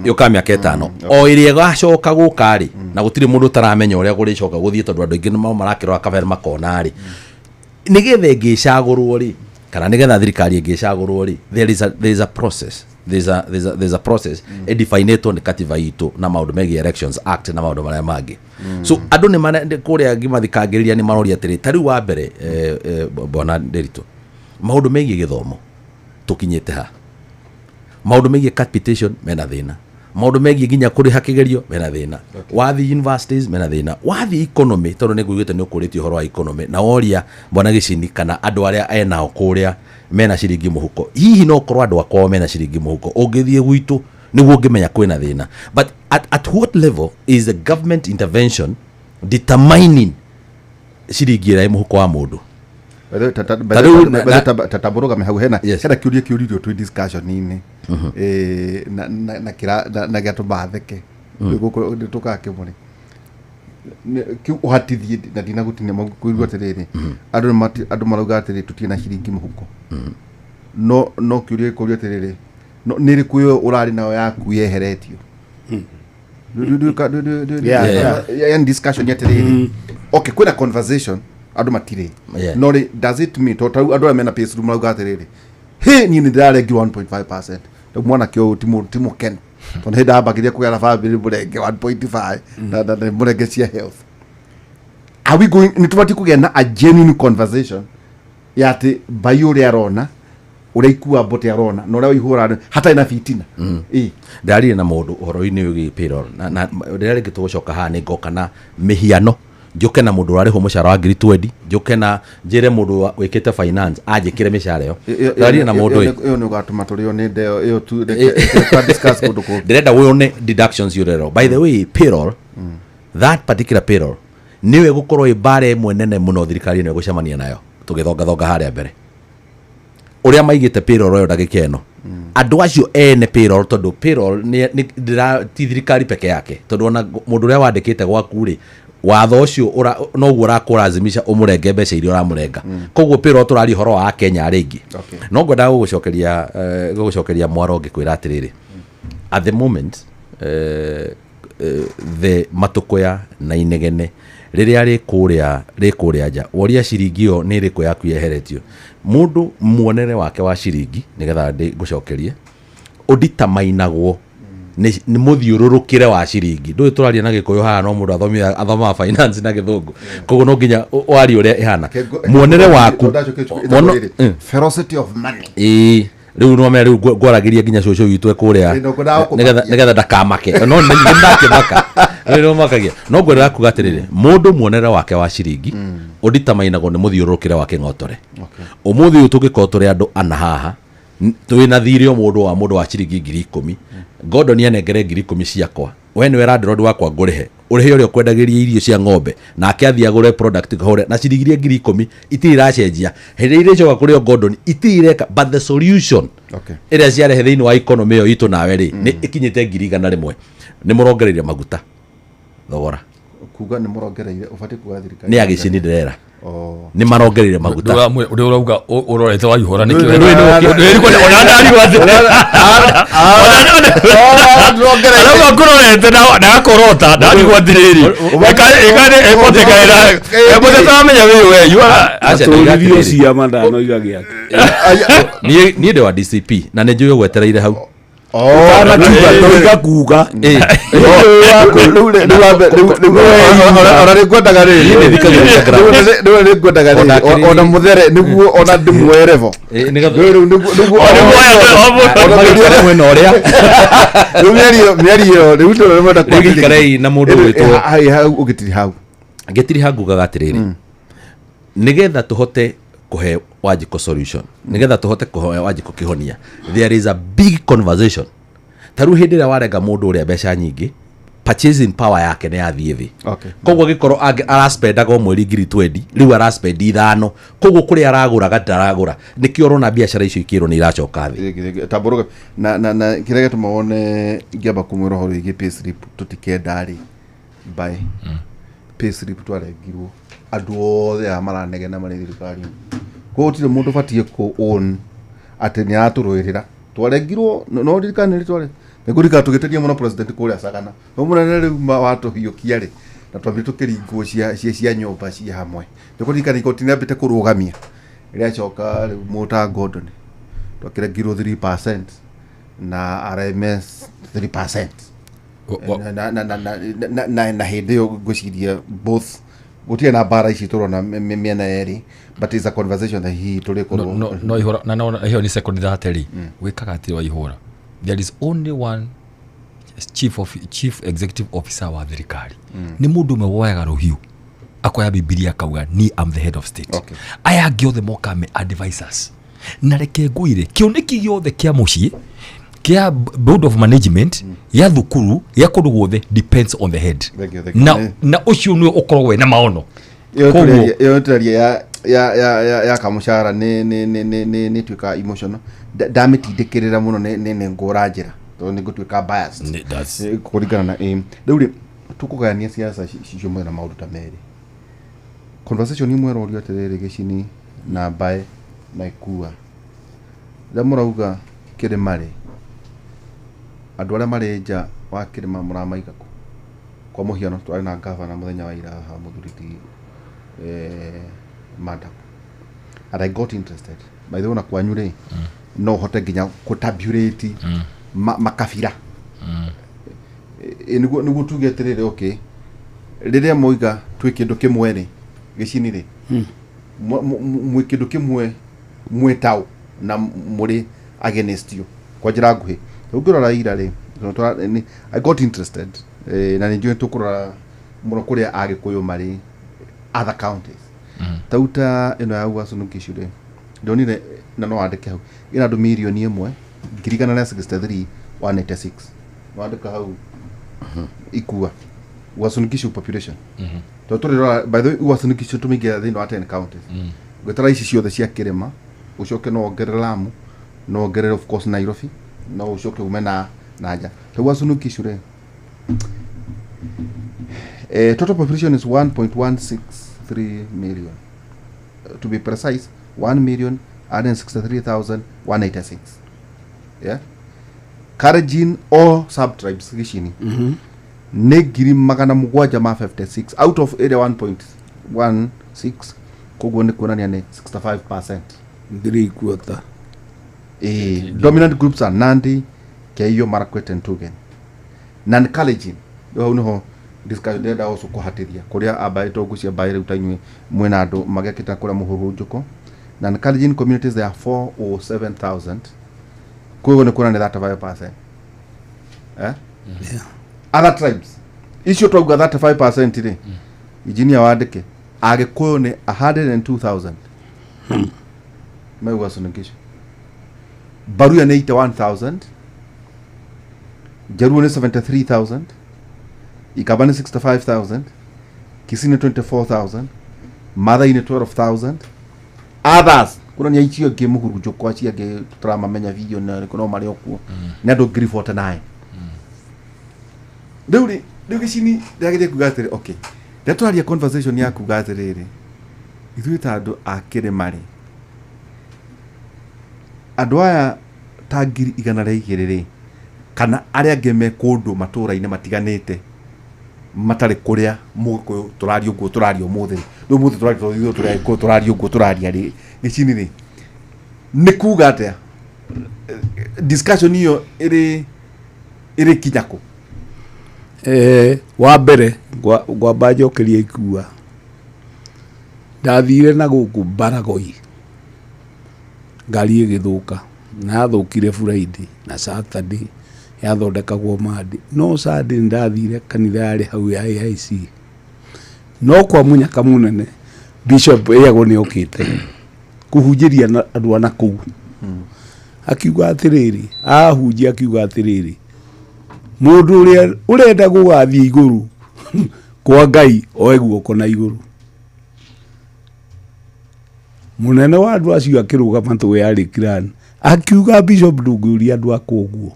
S4: yoka miaka 5 oirie gacoka gukari na gutire mundu taramenya uria guricoka guthie tondu andu ingi no marakirwa kabere makona ri nigethe ngicagurwo ri kana nigetha thirikari ngicagurwo ri there is a process there's a process defined ni katiba itu na maundu megi elections act na maundu maria mangi so andu ni kuria ngimathikagiriria ni maroria atiri tariu wa mbere bona Nderitu maundu megi githomo tukinyite ha maundu megi capitation mena thina maundu megi nginya kuri hakigerio mena thina wathi universities mena thina wathi economy tondu ni nguigite ni ukuriti horo wa economy na oria bona gicini kana andu aria enao kuria mena ciringi muhuko hihi no korwo andu akwa mena ciringi muhuko ungithie gwitu niguo ngimenya kwina thina but at what level is the government intervention determining ciringi ira muhuko wa mundu
S1: tataburuga me hau hena kiurio tu discussion nini na gatu batheke guko tukake muri ki uhatithie na dina gutinya kuigwa terere andu marauga atiriri tutina ciringi muhuko no kiurio terere no niri kuyo urari nayo yaku yeheretio yeah discussion yeterere okay kwina conversation andu matire no does it mean to andu amena pesa marauga atiriri he ni ndiraregi 1.5% to mwana kyo timo ken tondu henda abakiria kugera family burenge 1.5 na burenge cia health are we going nitubati kugena a genuine conversation yati bayuri arona uraikua bote arona no ura ihura hata ina fitina
S4: ndari na mundu horo-ini ugi payroll na ndari gitugocoka ha ni ngoka na mihiano njuke na mundu ariho mushara wa ngiri 20 njuke na njire mundu wikite finance anjikire mishara yo tari na mundu
S1: yo ni gatuma turio ni ndeo yo tu ka discuss kundu ko
S4: ndirenda wone deductions yurero by the way payroll that particular payroll niwe gukorwo ibare mwenene muno thirikari ni gucemania nayo tugithonga haria mbere uria maigite payroll yo ndagikeno andu acio ene payroll tondu payroll ni ti thirikari peke yake tondu ona mundu uria wandikite gwaku ri watho ucio no guo urakurazimisha umurenge mbeca iria uramurenga koguo payroll turari horo wa Kenya ringi no ngwenda gugucokeria mwaro ngikwira atiriri at the moment the matukoya na inegene riria rikuria nja woria ciringi yo ni riku yaku yeheretio mundu muonere wake wa ciringi nigetha ngucokerie uditamainagwo ni muthiururukire wa ciringi ndu turaria na gikuyu haha no mundu athoma finance na githungu koguo no nginya wari uria ihana muonere waku
S1: ferocity of money
S4: riu no me riu gwaragiria nginya cucu witu ekuria nigetha ndakamake no ndakimaka no makagia no ngwenda kuga atiriri mundu muonere wake wa ciringi uditamainagwo ni muthiururukire wake ngotore umuthi uyu tugikotore andu ana haha twina thirio mundu wa ciringi 10,000 Gordon yanengere 10,000 ciakwa we ni wera ndrod wakwa ngurihe urihe uria kwendagiria irio cia ng'ombe na akiathia agure product kahore na ciringi 10,000 itiracenjia hereire coka kuri Gordon itireka but the solution iria ciarehe thiini wa economy yo itu nawe ri ni ikinyite 100,000 ni murongereire maguta thogora
S1: kuga ni murongereire ufati kuga thirikari
S4: ni agicini ndirera ni marongereire maguta
S3: uri urauga urorete wa ihora nikio ri kwenda ona ndari wathi ona kurorete na korota ndari wathiriri ekane emote tamenya wewe
S2: acha cia mandano igagia
S4: ni ndo wa DCP na ne njuyo gwetereire hau
S2: ana tuga kuga
S1: ona nikwendaga ri ni nikwendaga ri ona muthere niguo ona ndimwerevo niguo
S4: ona mwena uria
S1: miario riu turemenda
S4: kugikarei na mundu witwo
S1: ugitiri
S4: hau ngugaga atiriri nigetha tuhote kuhe Wanjiko solution nigetha tuhote kuhe Wanjiko kihonia there is a big conversation taru hindi ria warenga mundu uria mbeca nyingi purchasing power yake ni yathie thi koguo gikoro araspendaga mweri 20 riu araspend 5 koguo kuri aragura gataragura nikio rona biashara icio ikiro ni iracoka thi
S1: taburuga na kirege tumone ngiamba kumwira horo igi pay slip tutikendari by pay slip twarengirwo andu othe amaranegena mari thirikari ko tire mundu fatie ko on ati ni aturwirira twarengirwo no thirikari ni tware ngurika tugiteria muno president kuria sagana no munene riu watu hiukia ri na twambi tukiringuo cia nyumba cia hamwe tukurika ni kotina bite kurugamia ria choka muta Gordon twakirengirwo 3% na RMS 3% na hindi yo guciria both gutia na bara ici turona miena eri but is a conversation that he tuli ko
S3: no ihora na no hiyo ni second thateri wikaga ati wa ihora there is only one chief executive officer wa thirikari ni mundu mewoyaga ruhiu akoya bibilia kauga ni am the head of state aya giothe moka me advisors na reke nguire kioneki giothe kia mucii kia board of management ya thukuru ya kundu guothe depends on the head na ucio ni ukorwo na maono
S1: yo turaria ya kamushara ni twika emotional damitindikirira muno ni ngura njira to ni gutwika biased kurigana na aim riu tukugania siasa cio mwe na maundu ta meri conversation imwe rorio atiriri gicini na bae na ikua ndamurauga kirimari andu aria mari nja wa kirima muramaiga kwa muhiano twari na governor muthenya wa ira ha muthuriti Madam and I got interested by the one kwanyu ri no hote nginya kutabulate makabira niguo tugeterere okay riria moiga twi kindu kimwe ri gicini ri mwi kindu kimwe mwetao na muri against you kwa njira nguhi ungirora ira ri I got interested na ninjue tukurora muno kuria agikuyu mari other counties tauta ino ya Uasin Gishu ri ndonire na no andike hau ina andu milioni 1,63 186 no andika hau ikua Uasin Gishu population totore by the way Uasin Gishu tumingia thino wa 10 counties gwetara ici ciothe cia kirima ucoke no ongerere Lamu no ongerere of course Nairobi no ucoke umena naja to Uasin Gishu ri total population is 1.163 million. To be precise, 1,163,186. Yeah. Kalenjin or sub-tribes gishini. Negiri magana mugwaja ma 56 out of area 1.16 kugone kuna ni 65%.
S2: Ndiri quarter.
S1: Dominant groups are Nandi, Keio, Marakwet and Tugen. Nan Kalenjin. No discussion there also kuhatiria kuria abaito gucia baire utanywe mwena andu magekita kuria muhuru njuko na Kalenjin communities there are 407,000 kugo ne kuna ni 35%. Yeah. Other tribes issue to 35% ri engineer wadike agikuyu ni 102,000 mewa sunikisha Baruya ni 81,000 Jaruo ni 73,000 Ikabani 65,000, Kisini 24,000, Madai ni 12,000. Others, kuna ni aichio ke muhuru joko achia ke trama menya video na kuna mali okuo. Nado gree 49. Deuri sini dagide kugatire okay. Dato ali conversation ya kugatire ri. Ithuita ando akire mari. Adwaya tagiri igana ria igiriri kana aria ngeme kundu matura-ine matiganite matare kuria muko turario go turario muthe no muthe turario turario go turaria ri gicini ri nikuga atia discussion hiyo iri kinyako
S2: wa mbere gwa bajo kiria ikua ndathire na guku Baragoi ngari igithuka na thukire Friday na Saturday yathondekagwo Madi no Sunday ndathire kanitha yari hau ya AIC no kwa munyaka munene bishop yego ni okite kuhunjiria andu ana kuu akiuga atiriri ahunjia akiuga atiriri mundu uria urenda gugathie iguru kwa Ngai oeguo kona iguru munene wa andu acio akirugama tu yari kiran akiuga bishop ndunguria andu akoguo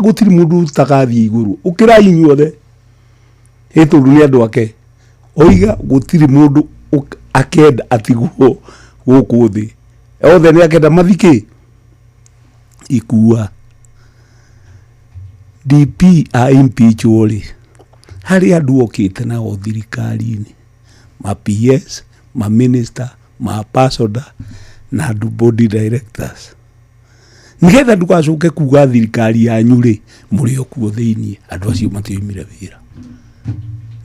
S2: gutiri mundu tagathie iguru ukira inyuothe etundu ni andu ake oiga gutiri mundu akenda atiguo guku thi othe ni akenda mathike ikua DP a impeachment hari andu okite na o thirikari-ini ma PS ma minister ma pasoda na andu body directors nigetha ndugacoke kuga thirikari yanyu ri muri okuo thiini andu acio matioimire wira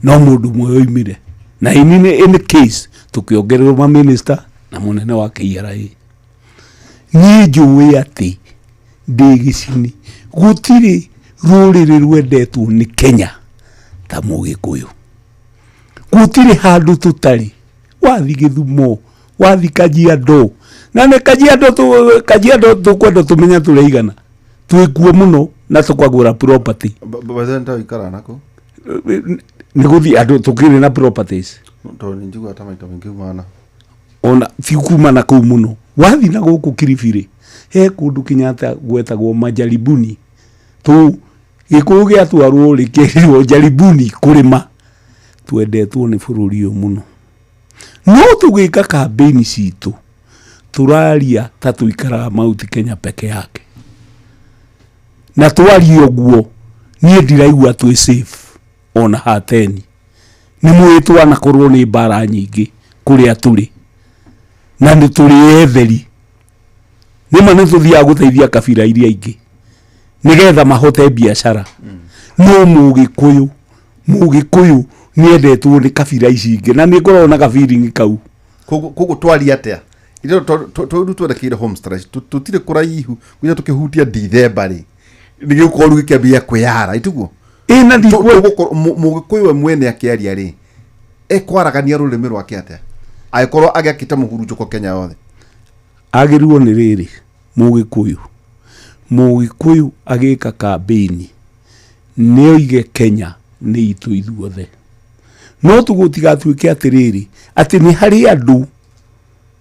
S2: no mundu mwe oimire na in case tukiongererwo ma minister na munene wa KRA ni njui ati ndi gicini gutiri ruriri rwendetwo ni Kenya ta Mugikuyu gutiri handu tutari wathi Githumo wathi Kajiado na ne Kajiado tukwenda tumenya tureigana twikuo muno na tukwagura property
S1: bazenta ikara nako
S2: niguthi andu tukiri na properties
S1: to ninjigwa hata maito mingi mana
S2: ona fikuma na kuu muno wathi na guku Kiribiri he kundu Kinyata gwetagwo Majaribuni tu gikuyu gia twarwo rikirwo Jaribuni kurima twendetwo ni bururi uyu muno no tugika campaign citu turaria ta tuikara Mount Kenya peke yake na twari oguo nie ndiraigua twi safe ona hateni ni mwitwa na korwo ni bara nyingi kuria turi na ni turi etheri ni mane tuthia guteithia kabira iria ingi nigetha mahote biashara no Mugikuyu ni endetwo ni kabira ici ingi na ni ngorona kabiringi kau
S1: kogo twari atia iro to twendekire home stretch tutire kuraihu kuja tukihutia December ri nigikukoru gikiambia kwiyara ituguo
S2: ina ndiko
S1: Mugikuyu mwene akiaria ri ekwaragania rurimi rwake atia aikorwo agiakite muhurunjuko Kenya yothe
S2: agirwo ni riri mugikuyu agika campaign ni oige Kenya ni itu ithuothe no tugutigatwike atiriri ati ni hari andu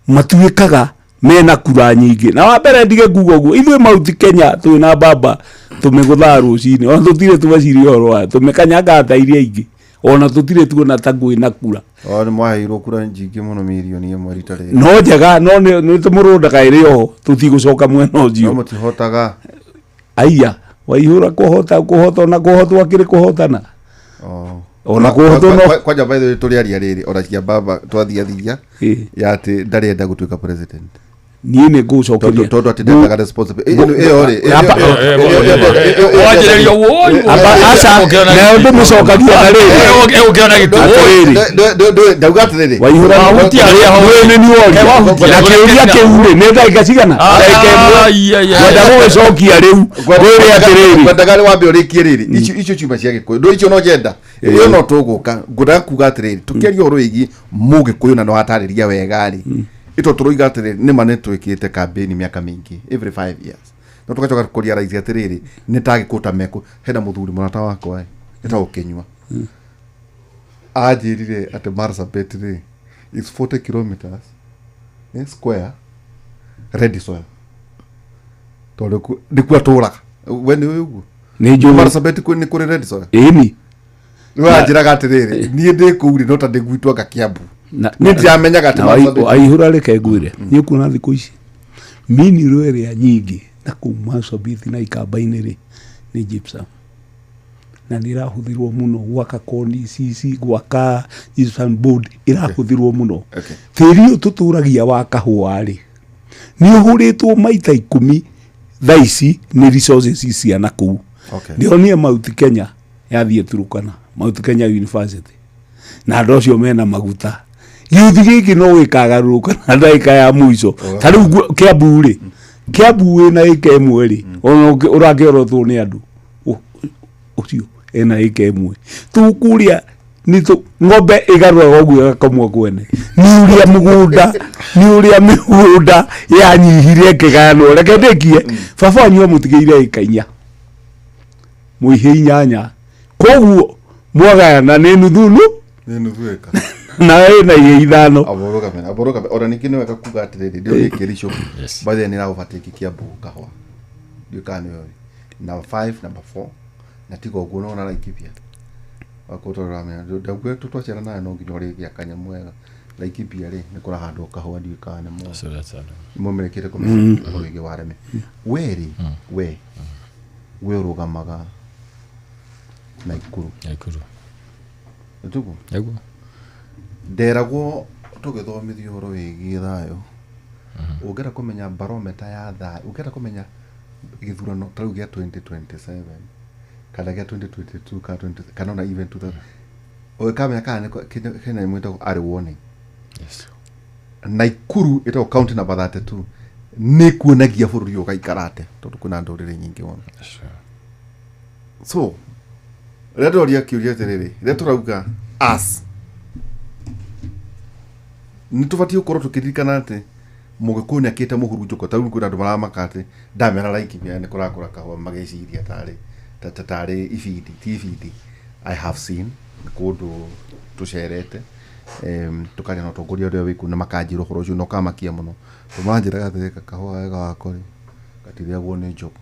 S2: matuikaga mena kura nyingi na wa mbere ndige ngugo guo ithwe mauti Kenya twina baba tumegutha rucini ona tutire tubaciri horo tumekanyanga ta iria ingi ona tutire tuona ta ngwina kura
S1: ni mwaheirwo kura nyingi muno milioni imwe rita riri
S2: no njega no ni tumurundaga iri oho tutigucoka mwena ucio
S1: no mutihotaga
S2: aya waihura kuhota na kuhotwo akiri kuhotana ona kuhotwo no
S1: kwanja by the way tuli aria riri ora cia baba twathiathia ya ati ndarenda gutuika president
S2: niĩ nĩ ngũcokeria
S1: tondu ati ndendaga responsibility iyo ri
S3: wajereria woyo
S2: aca na ndĩmũcokagia na rĩrĩ
S3: ukiona gitu
S1: ndauga atiriri
S2: waihura
S3: mahuti aria
S2: hawene ni wori na kĩũria kĩu rĩ nĩ ndagĩka cigana wenda gũgĩcokia rĩu gwĩre atiriri
S1: kwendaga wambe ũrĩkie rĩrĩ icio ciuma cia gĩkũyũ ndũ icio no njenda iyo no tũgũka ngũndaga kuga atiriri tũkĩaria ũhoro wĩgiĩ mũgĩkũyũ na no hatarĩria wega rĩ ito turoiga atiriri ni mane twikite campaign miaka mingi every 5 years no tukachoka kuria rais atiriri ni tagikuta meko hena muthuri murata wakwa eta ukinywa ajirire at Marsabit is 40 kilometers square ready soil tondu ndikua turaga we ni uguo
S2: ni njuma
S1: Marsabit ni kuri ready soil
S2: eni
S1: wajiraga atiriri ni ndikuri no ta ndigwitwa gakiambu nitiamenyaga ati
S2: aihura reke ngwire ni kuona thiku ici mini rwere nyingi na kuma Marsabit na ikambaini ri ni gypsum na nirahuthirwo muno gwaka koni cici gwaka gypsum board irahuthirwo muno tiri tuturagia wa kahua ri ni uhuritwo maita 10 thaici ni resources cia na kuu ndio nie Mount Kenya yathie Turukana Mount Kenya University na ndocio mena maguta yuthi giki no wikagaruka na ndaika ya muico ta riu Kiambu na ike mweri ona urakiorotwo ni andu ucio ena ike mwe tukuria ni tu ngombe igarwa oguo akamwa kwene ni uria migunda yanyihirie kigano reke ndikie baba nyu mutigeire ikainya muihe inyanya koguo mwagana ni nuthunu
S1: nuthueka
S2: na ina ithano
S1: aboroga ora nikine weka kuga atiriri ndio nikirisho by the nira overtake Kiambu kahwa ndio kana yo number 5 number 4 na tigo guo no na Laikipia akotora me ndagwe tutwachana naye no nginya ri ya kanya mwega Laikipia ri ni kura handu kahwa ndio kana mo
S3: so that's all
S1: mumerekete komenya urige wareme weri we urugamaga Naikuru tugu
S3: yego
S1: nderagwo tugithomithio horo wigie thayo ugera kumenya barometer ya thayo ugera kumenya githurano tau gia 2027 kana gia 2022 kana na even 2000 okamenya kana kena mwito ari warning
S3: yes
S1: Naikuru ito county number 32 ni kuonagia bururi ukaikarate tondu kuna ndurire nyingi wona so redo ria kiuria terere reto rauga as nitubati ukoro tukiririkana ati mugikunya kite muhurunjuko tau kuna andu maramakate ndamera Laikipia ni kurakura kahwa mageciria tari ifidi tifidi I have seen kundu tucerete tukanya no tongoria ria wiku na makanjiro horo ucio no kamakia muno tumanjira gatheka kahwa wega wakori gatiria guo ni njoku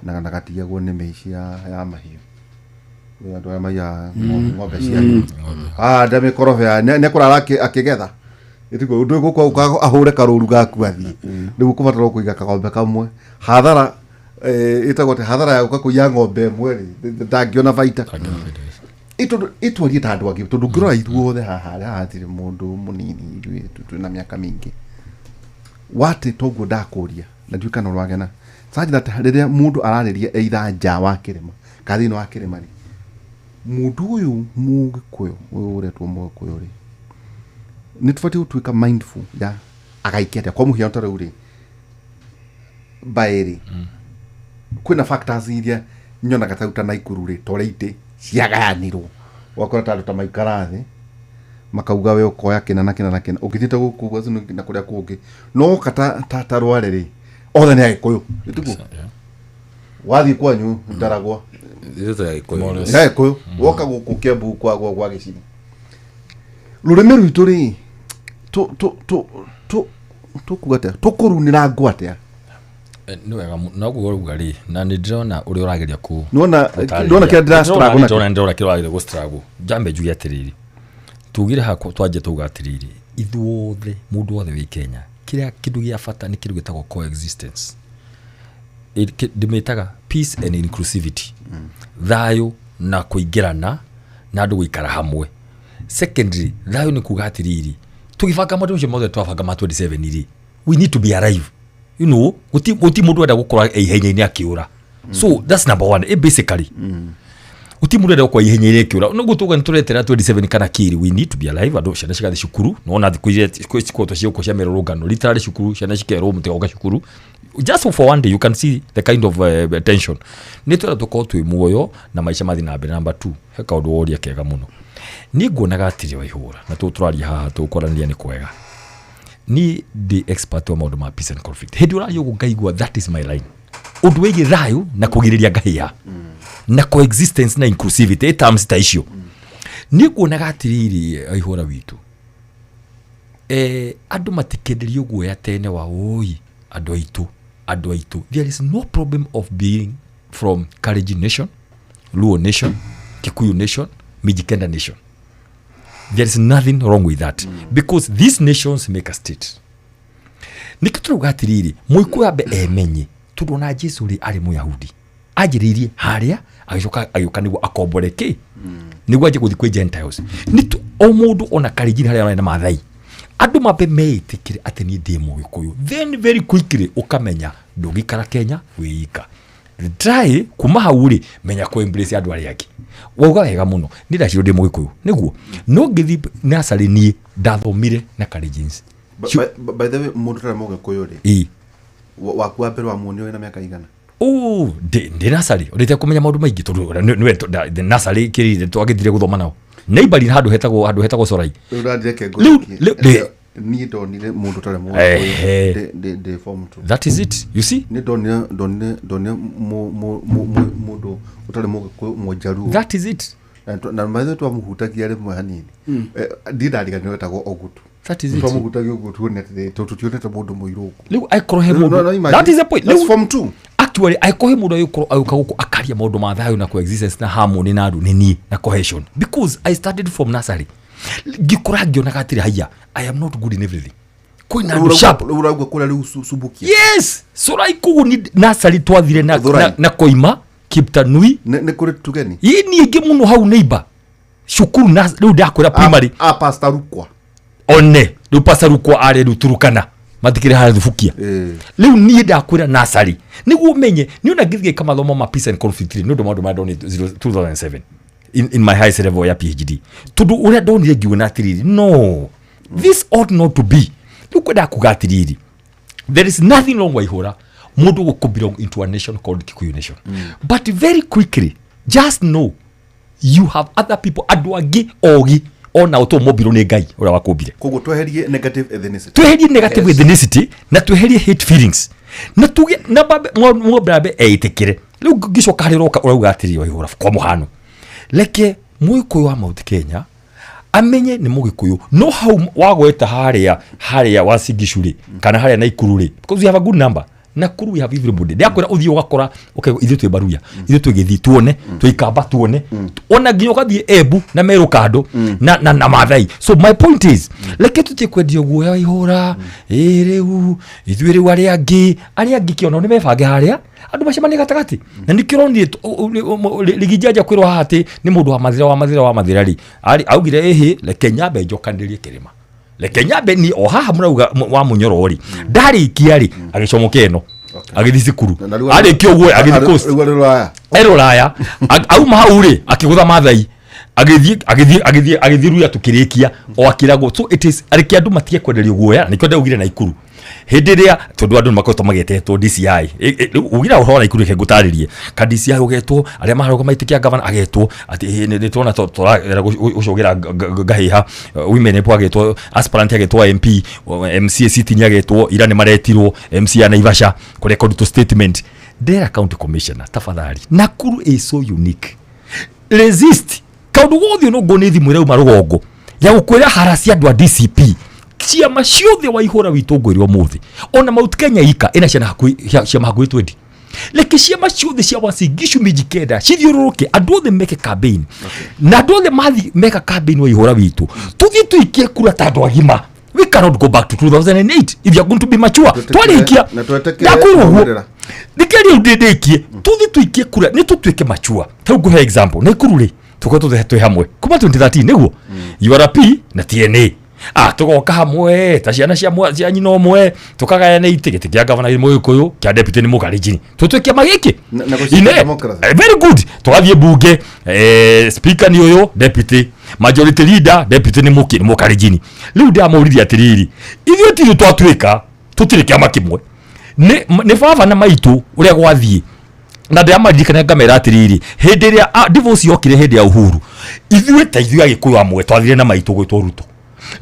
S1: na gatiagwo ni meici ya mahiu andu aya maya ng'ombe cia ndame korobea ne kurara akigetha itiko undu guko ahure karuru gaku athie nigu kubatara kuiga kagombe kamwe hathara itagote hathara ya kuya ng'ombe mweri ndangiona baita itwarie ta andu angi tondu ngirora ithuothe haha hatire mundu munini twina miaka mingi wate toguo ndakuria na ndiuka no rwagena sajida riria mundu arariria either nja wa kirima kathino wa kirima ri mundu uyu mugikuyu uyu uretwo mugikuyu ri nitufati utwika mindful ya agaikia kwa muhiano tara uri baeri kwina factors iria nyona gatauta Naikuru ri toreite ciagayanirwo wakora ta maikarathi makauga we ukoya kina na ukithita guku gwazu na kuria kungi no kata rware ri othe ni agikuyu ituko wathi kwanyu ndaragwa agikuyu woka guku Kiambu kwa Gicini rurimi rwitu ri tukugate tukurunira ngwate
S3: no wega no guruga ri na ni ndrona uri urageria ku
S1: nona kira ndra struggle na
S3: ndrona kira urageria ku struggle jambe jugi atiriri tugire hako twaje tuga atiriri ithuothe mundu othe wi Kenya kiria kindu gia bata ni kindu gitagwo coexistence ndimetaga peace and inclusivity thayo na kuingirana na andu guikara hamwe. Secondly, thayo ni kuga atiriri tugibanga maundu cio mothe twabanga ma 27 iri we need to be alive, you know, guti mundu enda gukora ihenya-ini akiura. So that's number one. Basically uti mundu enda gukora ihenya-ini akiura no gutuga nituretera 27 kana kiri. We need to be alive. Ando ciana cigathi cukuru nona thikuje kwito cio cia mirurungano literally cukuru ciana cikero mutego cukuru just for one day you can see the kind of tension nitwera tuko twi muoyo na maisha mathi na mbere. Number 2 heka undu woria kega muno ni nguonaga atiri Waihura na turaria haha tukorania ni kwega ni the expert wa maundu ma peace and conflict hindi urayo gukaigua that is my line undu wigi thayu na kugiriria ngahia na coexistence na inclusivity terms ta icio ni nguonaga atiri Waihura witu andu matikenderio guoya tene wa oi andu aitu there is no problem of being from Kalenjin nation, Luo nation, Kikuyu nation, Mijikenda nation. There is nothing wrong with that because these nations make a state. Nikituruga atiriri Muikuyu ambe emenye turona Jesu ri ari Muyahudi ajiririe haria agicoka niguo akomboreke niguo aje guthi kwi Gentiles nitu o mundu ona Kalenjin haria na Maathai andu mabe meitikire ati ni ndi Muikuyu then very quickly ukamenya ndugikara Kenya wiika try kuma hauri menya ko embrace andu ari aki wauga wega muno ni ndaciro ndi Muikuyu niguo no ngithi nasari ni ndathomire na Kalenjins
S1: by the way mundu tara Muikuyu ri waku ambere wa muoni na miaka igana
S3: ndi nasari urite kumenya maundu maingi tondu niwe the nasari kirire twagithire guthoma nao neighbor handu hetagwo Sorai
S1: ni ndonire mundu tare mu de form 2
S3: that is it you see
S1: ni ndonire mundu utare mu Jaruo
S3: that is it
S1: na maithe twa muhutagia rimwe hanini ndidariga ni wetagwo Ogutu
S3: that is it
S1: twa muhutagia Ogutu ne tutionete mundu muiruku
S3: liu aikorohe mundu that is the point
S1: that's form 2
S3: actually aikohe mundu ayuka guku akaria maundu ma thayu na coexistence na harmony na andu nini na cohesion because I started from nursery gikura ngionaga atiri haya I am not good in everything kwina ndu sharp
S1: uragwa kula riu subukia
S3: yes Sorai kugu ni nursery twathire na koima Kiptanui
S1: ne kuri tugeni
S3: ini ingi muno hau neighbor shukuru na riu ndakwira primary
S1: pastor Rukwa
S3: one riu pastor Rukwa ari riu Turukana matikire hali thufukia riu nie ndakwira nursery niguo umenye ni ona ngithige kama thomo ma peace and conflict no ndo maundu ma doni 2007 in my highest level ya PhD tundu uria ndonire ngiuna atiriri no this ought not to be lukwenda kugatiriri there is nothing wrong Waihura mundu go belong into a nation called Kikuyu nation but very quickly just know you have other people adwagi ogi ona uto mobilo ne Ngai ura wakumbire
S1: kogo tweherie negative ethnicity
S3: ethnicity na tweherie hate feelings na tuge na babe mo brabe eitekire lu gicoka hari roka urauga atiri Waihura kwa muhano leke Muikuyu wa Mount Kenya amenye ni Mugikuyu no how wagweta haria wasingicuri kana haria na ikururi because we have a good number na kuru we have everybody ndakwira uthio ugakora okay ithu twi baruya ithu tugithi tuone tuikamba tuone ona nginya ukathie Embu na Meru kando na Maathai. So my point is leke tutikwendio guoya Waihura riu ithu riu ari angi kiona ni mebange haria andu macemani gatagati na nikironi ligijaja kwirwa hati ni mundu wa mathira ri ari augire ehe leke nyambe njokandirie kirima leke nyambe ni ohaha murauga wa munyoro ri ndari kiari agicomoke no agithi cukuru ari kioguo agithi coast eroraya auma hauri akigutha Maathai agithi ruya tukirikia o akirago. So it is arikia andu matie kwenderio guoya nikyo ndaugire na ikuru henderia tondu andu makoretwo magetetwo DCI ugira uhora ikuru ke gutaririe ka DCI ugetwo aria maharuka maitikia governor agetwo ati ni tona tora ucogira gahiha women epo agetwo aspirant agetwo MP MCA city ni agetwo ira ni maretirwo MC ana Ivasha ku record to statement Dera County Commissioner tafadhali Nakuru is so unique resist kaundu gothe no gonethi mwireu marugongo ya gukwira harasi andu a DCP ciama ciothe wa ihora witongwirwo muthi ona Mount Kenya ika ina ciama hakuhi 20 leke ciama ciothe cia Wasingishu Mijikenda cithiururuke andu othe meke campaign na andu othe mathi meka campaign wa ihora witu tuthi tuikie kura ta andu agima. We cannot go back to 2008 if you are going to be mature. Twarikia ndakuruguo nikeri udedekie tuthi tuikie kura ni tutuike mature. Ta nguhe example na ikururi tuko tuthe hamwe kuma 2013 niguo URP na TNA tugoka hamwe ta ciana cia nyino mwe tukagayana itigiti kia governor imwe kuyu kia deputy ni Mukarijini tutuike magiki very good tugathie bunge speaker ni uyu deputy majority leader deputy ni Mukarijini riu ndamuriria atiriri ithuĩ tithũ twatuĩka tutire kiama kimwe ni baba na maitu uria gwathie na ndamarikana ngamera atiriri hindi ria divorce yokire hindi ya Uhuru ithuĩ agikuyu amwe twathire na maitu gwitwo Ruto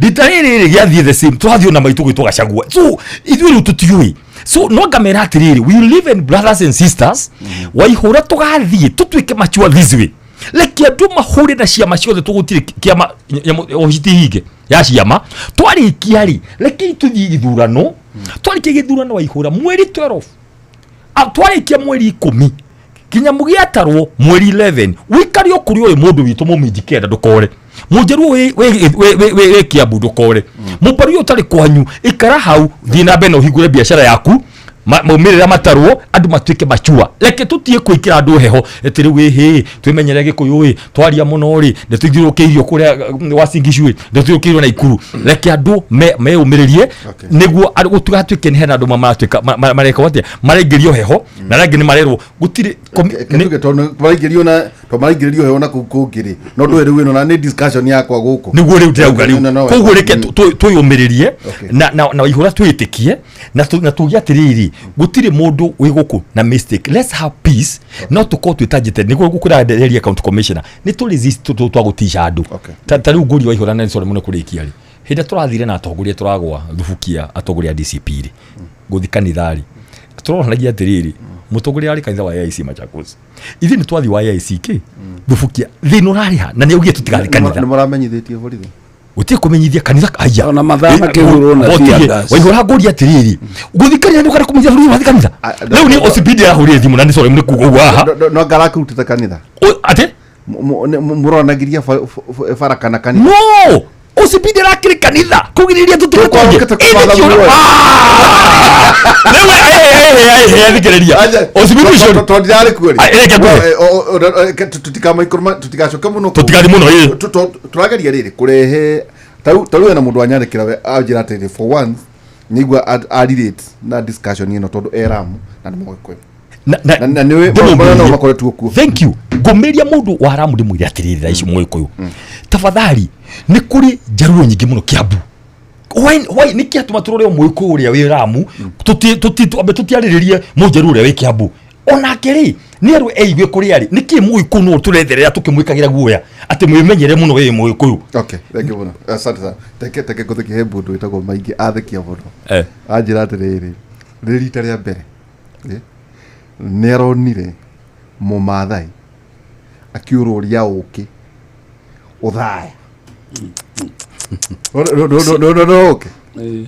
S3: rita rĩrĩ gĩathiĩ the same twathio na maitu gwitwo Gachagua so ithuĩ rĩu tutiui so no ngamera atiriri we live in brothers and sisters waihura tugathie tutuike machua this way leke andu mahure na ciama ciothe tugutire kiama ohitihinge ya ciama twarikia ri leke ituthie githurano twarikia githurano waihura mweri 12 twarikia mweri 10 kinya mugiatarwo mweri 11 wikario kuri uyu mundu witu Mijikenda ndukore mujeru we Kiambu ndukore mupari utari kwanyu ikara hau thina beno higure biashara yaku maumirira matarwo andu matuike machua leke tutie kuikira andu heho etiri we he twimenyere gikuyu twaria muno ri ndetithirukeirio kuria Wasingishu ndetithirukeirio na Ikuru leke andu meumiririe niguo gutugatuike ni hena andu mamatuika mareka watia marengerio heho na rangi ni marerwo gutire
S1: marengerio na to marengerio heho na kungiri no ndwe riu ino na ni discussion yakwa guku
S3: niguo riu ndauga riu koguo reke tuyumiririe na ihura twitikie na tugiatiriri gutire mundu wi guku na mistake let's have peace not to call to targeted niguo gukura area county commissioner ni to resist twagutisha andu ta riu nguri wa ihura na nsore muno kurikia ri hinda turathire na atongoria turagwa thubukia atongoria DCP ri guthi kanithari turoranagia atiriri mutongoria ari kanitha wa AIC Machakos ithi ni twathi wa AIC thubukia thino rariha na ni ugie tutigathi kanitha
S1: ni maramenyithitie borithi
S3: utie kumenyithia kanitha aya
S2: ona mathama kiguru na cia
S3: waihura ngori atiriri guthikania nukara kumenyithia borithi wa kanitha leo ni osibidi ya huri thimu na ni sore muri kugo aha
S1: no ngaraka utita kanitha
S3: ate
S1: muronagiria faraka na kanitha
S3: no osibidi ya kiri kanitha kugiriria tutukonge lewe thikireria osibidi sio
S1: tondire kweri tutikacoke muno
S3: tutigathi muno
S1: turageria riri kurehe taru na mundu wanyandikira we ajira atiri for once nigwa arirate na discussion ino tondu eramu na nimogekwe na niwe mbona makoretwo kuo
S3: thank you gomeria mundu wa aramu ndi mwiri atiriri raici mwikoyo tafadhali ni kuri jaruo nyingi muno Kiambu why ni kiatuma turore mwiko uria wi ramu tutiariririe mujeru uria wi Kiambu ona keri ni aru eigwe kuri ari niki mwiko no turetherera tukimwikagira guoya ati mwimenyere muno wi mwiko
S1: okay thank you muno asante sana teke kuthiki hembu ndu itagwo maingi athikia muno anjira atiriri rita ria mbere ni aronire mumathai akiururia uki uthaya no okay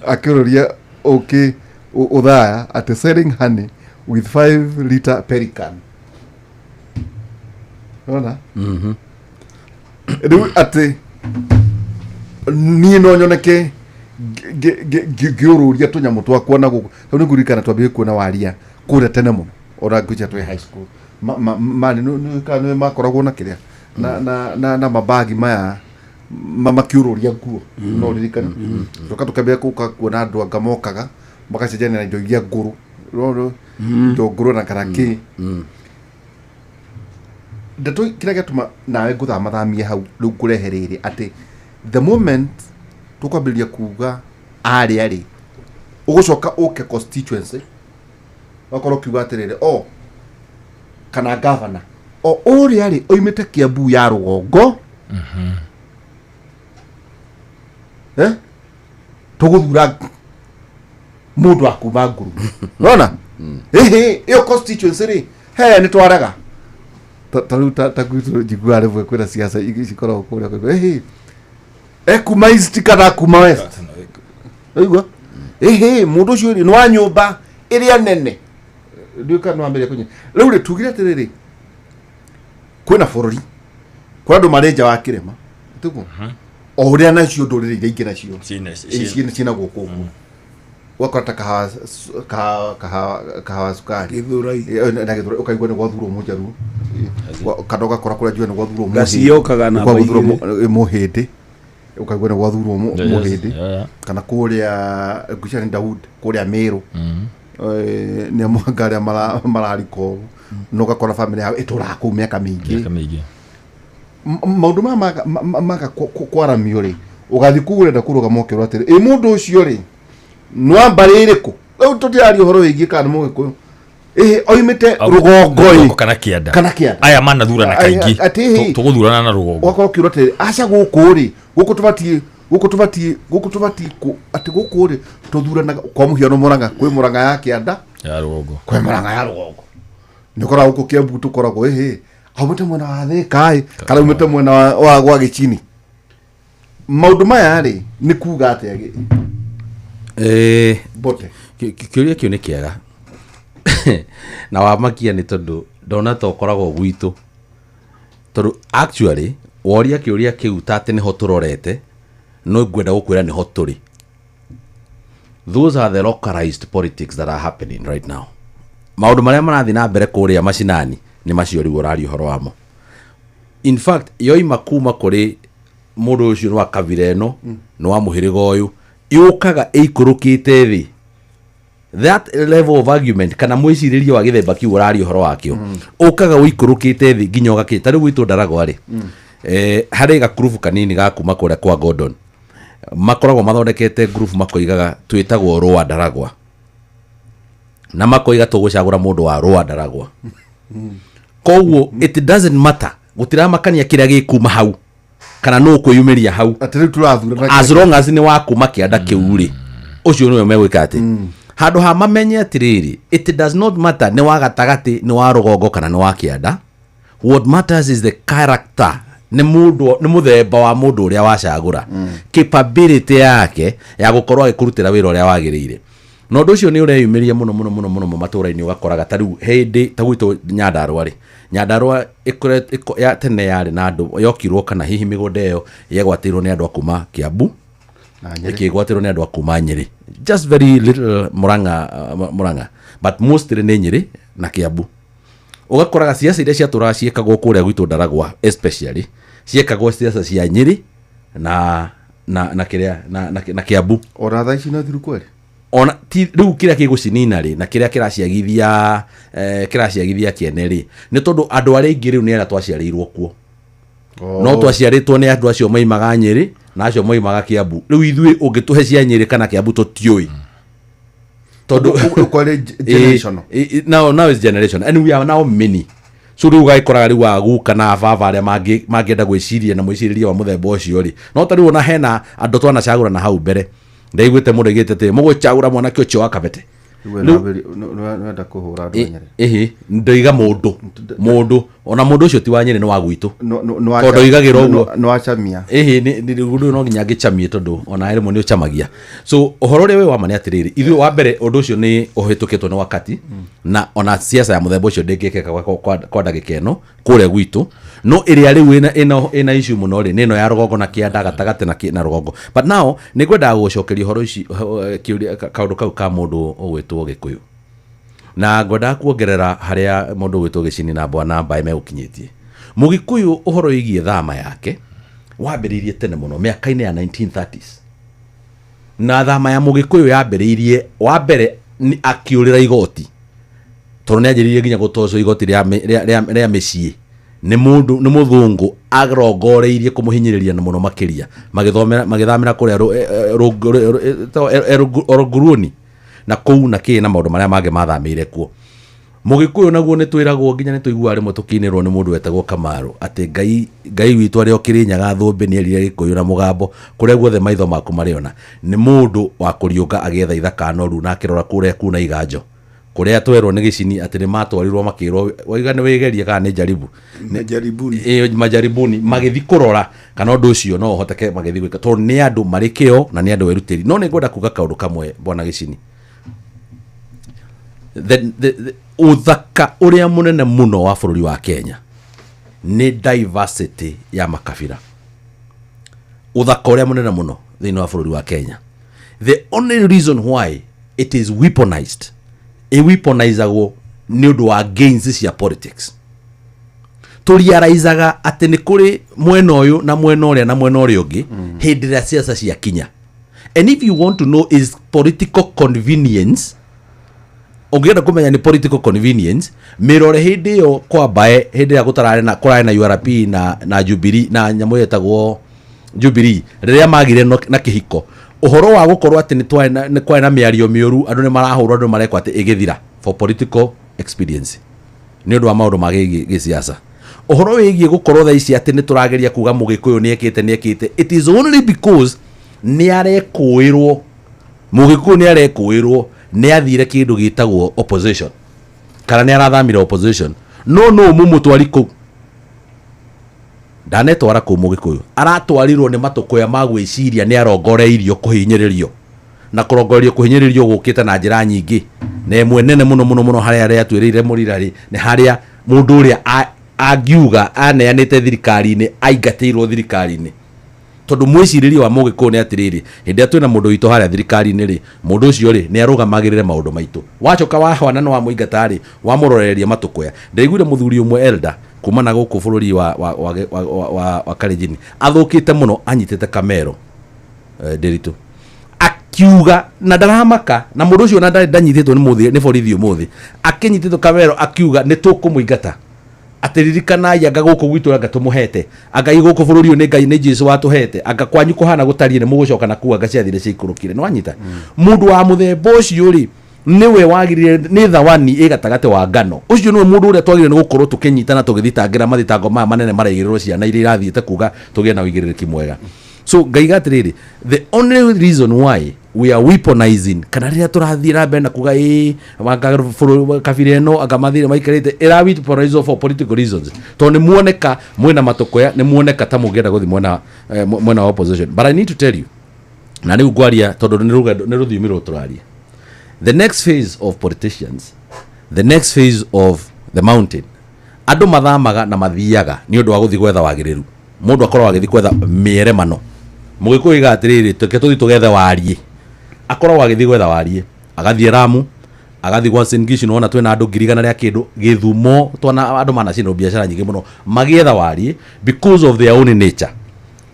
S1: akiururia uki uthaya at selling honey with 5 liter perican ona ati ni no nyoneke giururia tunyamu twakwa na guku ni ngurikana twambie kuona waria kure tene muno ora nguja twe high school mani no kana makoragwo na kiria na mabagi maya makiururia nguo no ririkana tukambia kuona andu angamokaga makacenjania na indo iria nguru ndo nguru na karaki ndeto kira gatuma nawe nguthama thamie hau riu kureherere ati the moment tukwambiria kuga ari ugucoka uke constituency wakoro kiuga atirire kana governor uri ari oimite Kiambu ya rugongo tuguthura mundu akuma nguru nona iyo constituency ri ni twaraga ta gwitu jigua revu kwira siasa ikikora kuria kwa kuma east kana kuma west aigwa mundu ucio ni wa nyumba iria nene ndio kana ambere kunye riu ri tugire atiriri kwina bururi kwa andu marenja wa kirema tuko oria nacio ndurire iria ingi nacio cina guku wakata kahawa sukari
S2: githurai
S1: na githurai ukaigwa ni gwathurwo mujaru kadoga kora kura jua ni gwathurwo
S2: gaciokaga na
S1: muhindi ukaigwa ni gwathurwo muhindi kana kuria ngucani Daud kuria Meru ni amwangari marariko no gakora family yao itura ku miaka mingi maundu maka kwara miori ugathi kurenda kuruga mokero atiri mundu ucio ri no mbari iriku riu tutiari uhoro wigi kana mugikuyu oimite rugongo
S3: kana kianda aya mana thura na kaingi tuguthurana na rugongo
S1: wakoro kiuro atiri aca guku ri guku tubati ati guku ri tuthurana kwa muhiano Muranga kwi Muranga ya kianda
S3: ya rugongo
S1: kwi Muranga ya rugongo nikora guku Kiambu tukoragwo aumite mwena wa Thika kana umite mwena wa gwa Gichini maundu maya ri ni kuga atia bote
S4: kiuria kiu ni kiega na wamakia ni tondu ndona to koragwo gwitu tondu actually woria kiuria kiu tate ni ho turorete no ngwenda gukwira ni ho turi. Those are the localized politics that are happening right now. Maundu maria marathi na mbere kuria macinani ni macio riu urari horo wamo. In fact yoima kuma kuri mundu ucio no akavire no no amuhirigo uyu yukaga ikurukite thi. That level of argument kana mwiciririo wa githemba kiu urari horo wakio ukaga wikurukite thi nginya ugakita riu gwitu Ndaragwa ri hari ga group kanini ga kuma kuria kwa Gordon makoragwo mathondekete group makoigaga twitagwo Rwa Ndaragwa na makoiga tugucagura mundu wa Rwa Ndaragwa koguo it doesn't matter gutiramakania kiria gikuma hau kana no kuyumiria hau
S1: atiri turathura
S4: as long as ni wakuma kianda kiu ri ucio niwe megwika ati handu ha mamenye atiriri it does not matter ni wa gatagati ni wa rugongo kana ni wa kianda. What matters is the character ni mundu ni muthemba wa mundu uria wacagura capability yake ya gukorwo agikurutira wira uria wagirire no ndu ucio ni ureyumiria muno matura-ini ugakoraga tariu hindi tagwito Nyandarua ya tene yari na andu yokirwo kana hihi migunda iyo yegwatirwo ni andu akuma Kiambu ikigwatirwo ni andu akuma Nyeri, just very little Muranga but mostly ni Nyeri na Kiambu. Ugakoraga siasa iria ciatura ciekagwo kuria gwitu Ndaragwa especially ciekagwo siasa cia Nyeri na Kiambu
S1: ora thaici na thiru kweli
S4: ona ti riu kiria kigucinina ri na kiria kiraciagithia kiene ri ni tondu andu aria ingi riu ni ara twaciarirwo kuo no twaciaritwo ni andu acio maimaga Nyeri na acio maimaga Kiambu riu ithui ungituhe cia Nyeri kana Kiambu tutioi tondu
S1: generation
S4: now is generation and we are now many so riu gaikoraga riu agu kana baba aria mangienda gwiciria na mwiciriria wa muthemba ucio ri no tariu ona hena andu twana cagura na hau mbere ndaigwete muregete te mugucagura mwana kio cio akabete
S1: no nda kuhura andu Nyeri
S4: ndaiga mundu ona mundu ucio ti wa Nyeri no wa gwitu tondu igagira uguo
S1: no acamia
S4: ni rundu no nginya ngicamie tondu ona ere moni uchamagia so uhoro ri we wa mani atiriri ithu wa mbere undu ucio ni uhitukitwo ni wakati na ona siasa ya muthemba ucio ndingikeka kwa ndagika ino kuria gwitu no iria riu ina issue muno ri nino ya rugongo na kianda gatagate na rugongo but now ni gwenda gucokeria uhoro ici kiuria kaundu kau ka mundu ugwitwo Gikuyu na ngwenda kuongerera haria mundu ugwitwo Gicini na bwana Mbae megukinyitie Mugikuyu uhoro igie thama yake wambiririe tene muno miaka-ini ya 1930s na thama ya Mugikuyu yambiririe wa mbere ni akiurira igoti tondu ni anjiririe nginya gutoco igoti ria micii ni muthungu agrogoreirie kumuhinyiriria na muno makiria magithamira kuria Oroguruni na kou na kä na maå ndå marä a mangä mathamä ire kuo må gä kå yå naguo nä twä ragwo nginya nä tå iguaga rä mwe tå kä nä rwo nä må ndå wetagwo Kamarå atä ngai witå arä o kä rä nyaga thå mbä nä erire gä kå yå na må gambo kå rä a guothe maitho maku marä ona nä må ndå wa kå riånga agäetha ithaka noru na akä rora kå rä a kuna iganjo kå rä a twerwo nä gä cini atä nä matwarirwo makä rwo waiga nä wä gerie kana nä njaribu majaribuni magä thiä kå rora kana å ndå å cio no å hoteke magä thiä gwä ka tondå nä andå marä kä o na nä andå erutä ri no nä ngwenda kuga kaå ndå kamwe bwana gä cini uthaka uria munene muno wa bururi wa Kenya ni diversity ya makabira uthaka uria munene muno thiini wa bururi wa Kenya the only reason why it is weaponized weaponizagwo ni undu wa gains cia politics turiaraizaga ati ni kuri mwena uyu na mwena uria na mwena uria ungi hindi ria siasa cia kinya and if you want to know is political convenience ongenda kumenya ni political convenience mirore hindi yo kwa bae hindi ya gutarare na kurare na URP na Jubilee na nyamu yetagwo Jubilee riria magire na kihiko uhoro wa gukorwo ati ni kwa na miario miuru andu ni marahurwo andu marekwa ati igithira for political expediency ni undu wa maundu magi siasa uhoro wigie gukorwo tha ici ati ni turageria kuga mugikuyu ni ekite it is only because ni arekuirwo mugikuyu ni arekuirwo ni athire kindu gitagwo opposition kana ni arathamira opposition no mumutwari ku ndanetwara ku mugikuyu aratwarirwo ni matukuya magwiciria ni arongoreirio kuhinyiririo na kurongorerio kuhinyiririo gukite na njira nyingi na emwe nene muno haria aria atwirire murirari ni haria mundu uria agiuga aneanite thirikari-ini aingatirwo thirikari-ini tondu mwiciririo wa mugikuyu ni atiriri hindi atwina mundu wito haria thirikari-ini ri mundu ucio ri ni arugamagirire maundu maitu wachoka wahwana no wa muingata ri wa muroreria matukuya ndaiguire muthuri umwe elder kuma na guku bururi wa Kalenjin athukite muno anyitite kamero Nderitu akiuga na ndaramaka na mundu ucio na ndanyititwo ni borithi umuthi akinyititwo kamero akiuga ni tukumuingata atiririkana yanga guku gwitu anga tumuhete anga guku bururi ni ngai ni Jesu watuhete anga kwanyu kuhana gutarie ni mugucoka na kuanga ciathire ciikurukire no anyita mundu wa muthemba ucio ri niwe wagirire ni thawani igatagate wa ngano ucio niwe mundu uria twagire ni gukorwo tukinyitana tugithitangira mathitango maya manene maraigirirwo ciana iria irathiite kuga tugie na uigiriki mwega so ngaiga atiriri the only reason why we are weaponizing kana riria turathira mbere na kuga kabira ino agamathire maikarite era weaponize for political reasons to ni muoneka mwena matukoya ni muoneka ta mugenda guthi mwena wa opposition but I need to tell you na ni ugwaria tondu ni ruthiumiro turaria the next phase of politicians the next phase of the mountain andu mathamaga na mathiaga ni undu wa guthi gwetha wagiriru mundu akorwo agithi gwetha mieremano mugikuyu igatiriri tuthi tugethe warie akorwo agithi gwetha warie agathie Ramu agathi gwa Singishu nona twena andu ngirigana ria kindu Githumo twana andu manacino biashara nyingi muno magietha warie because of their own nature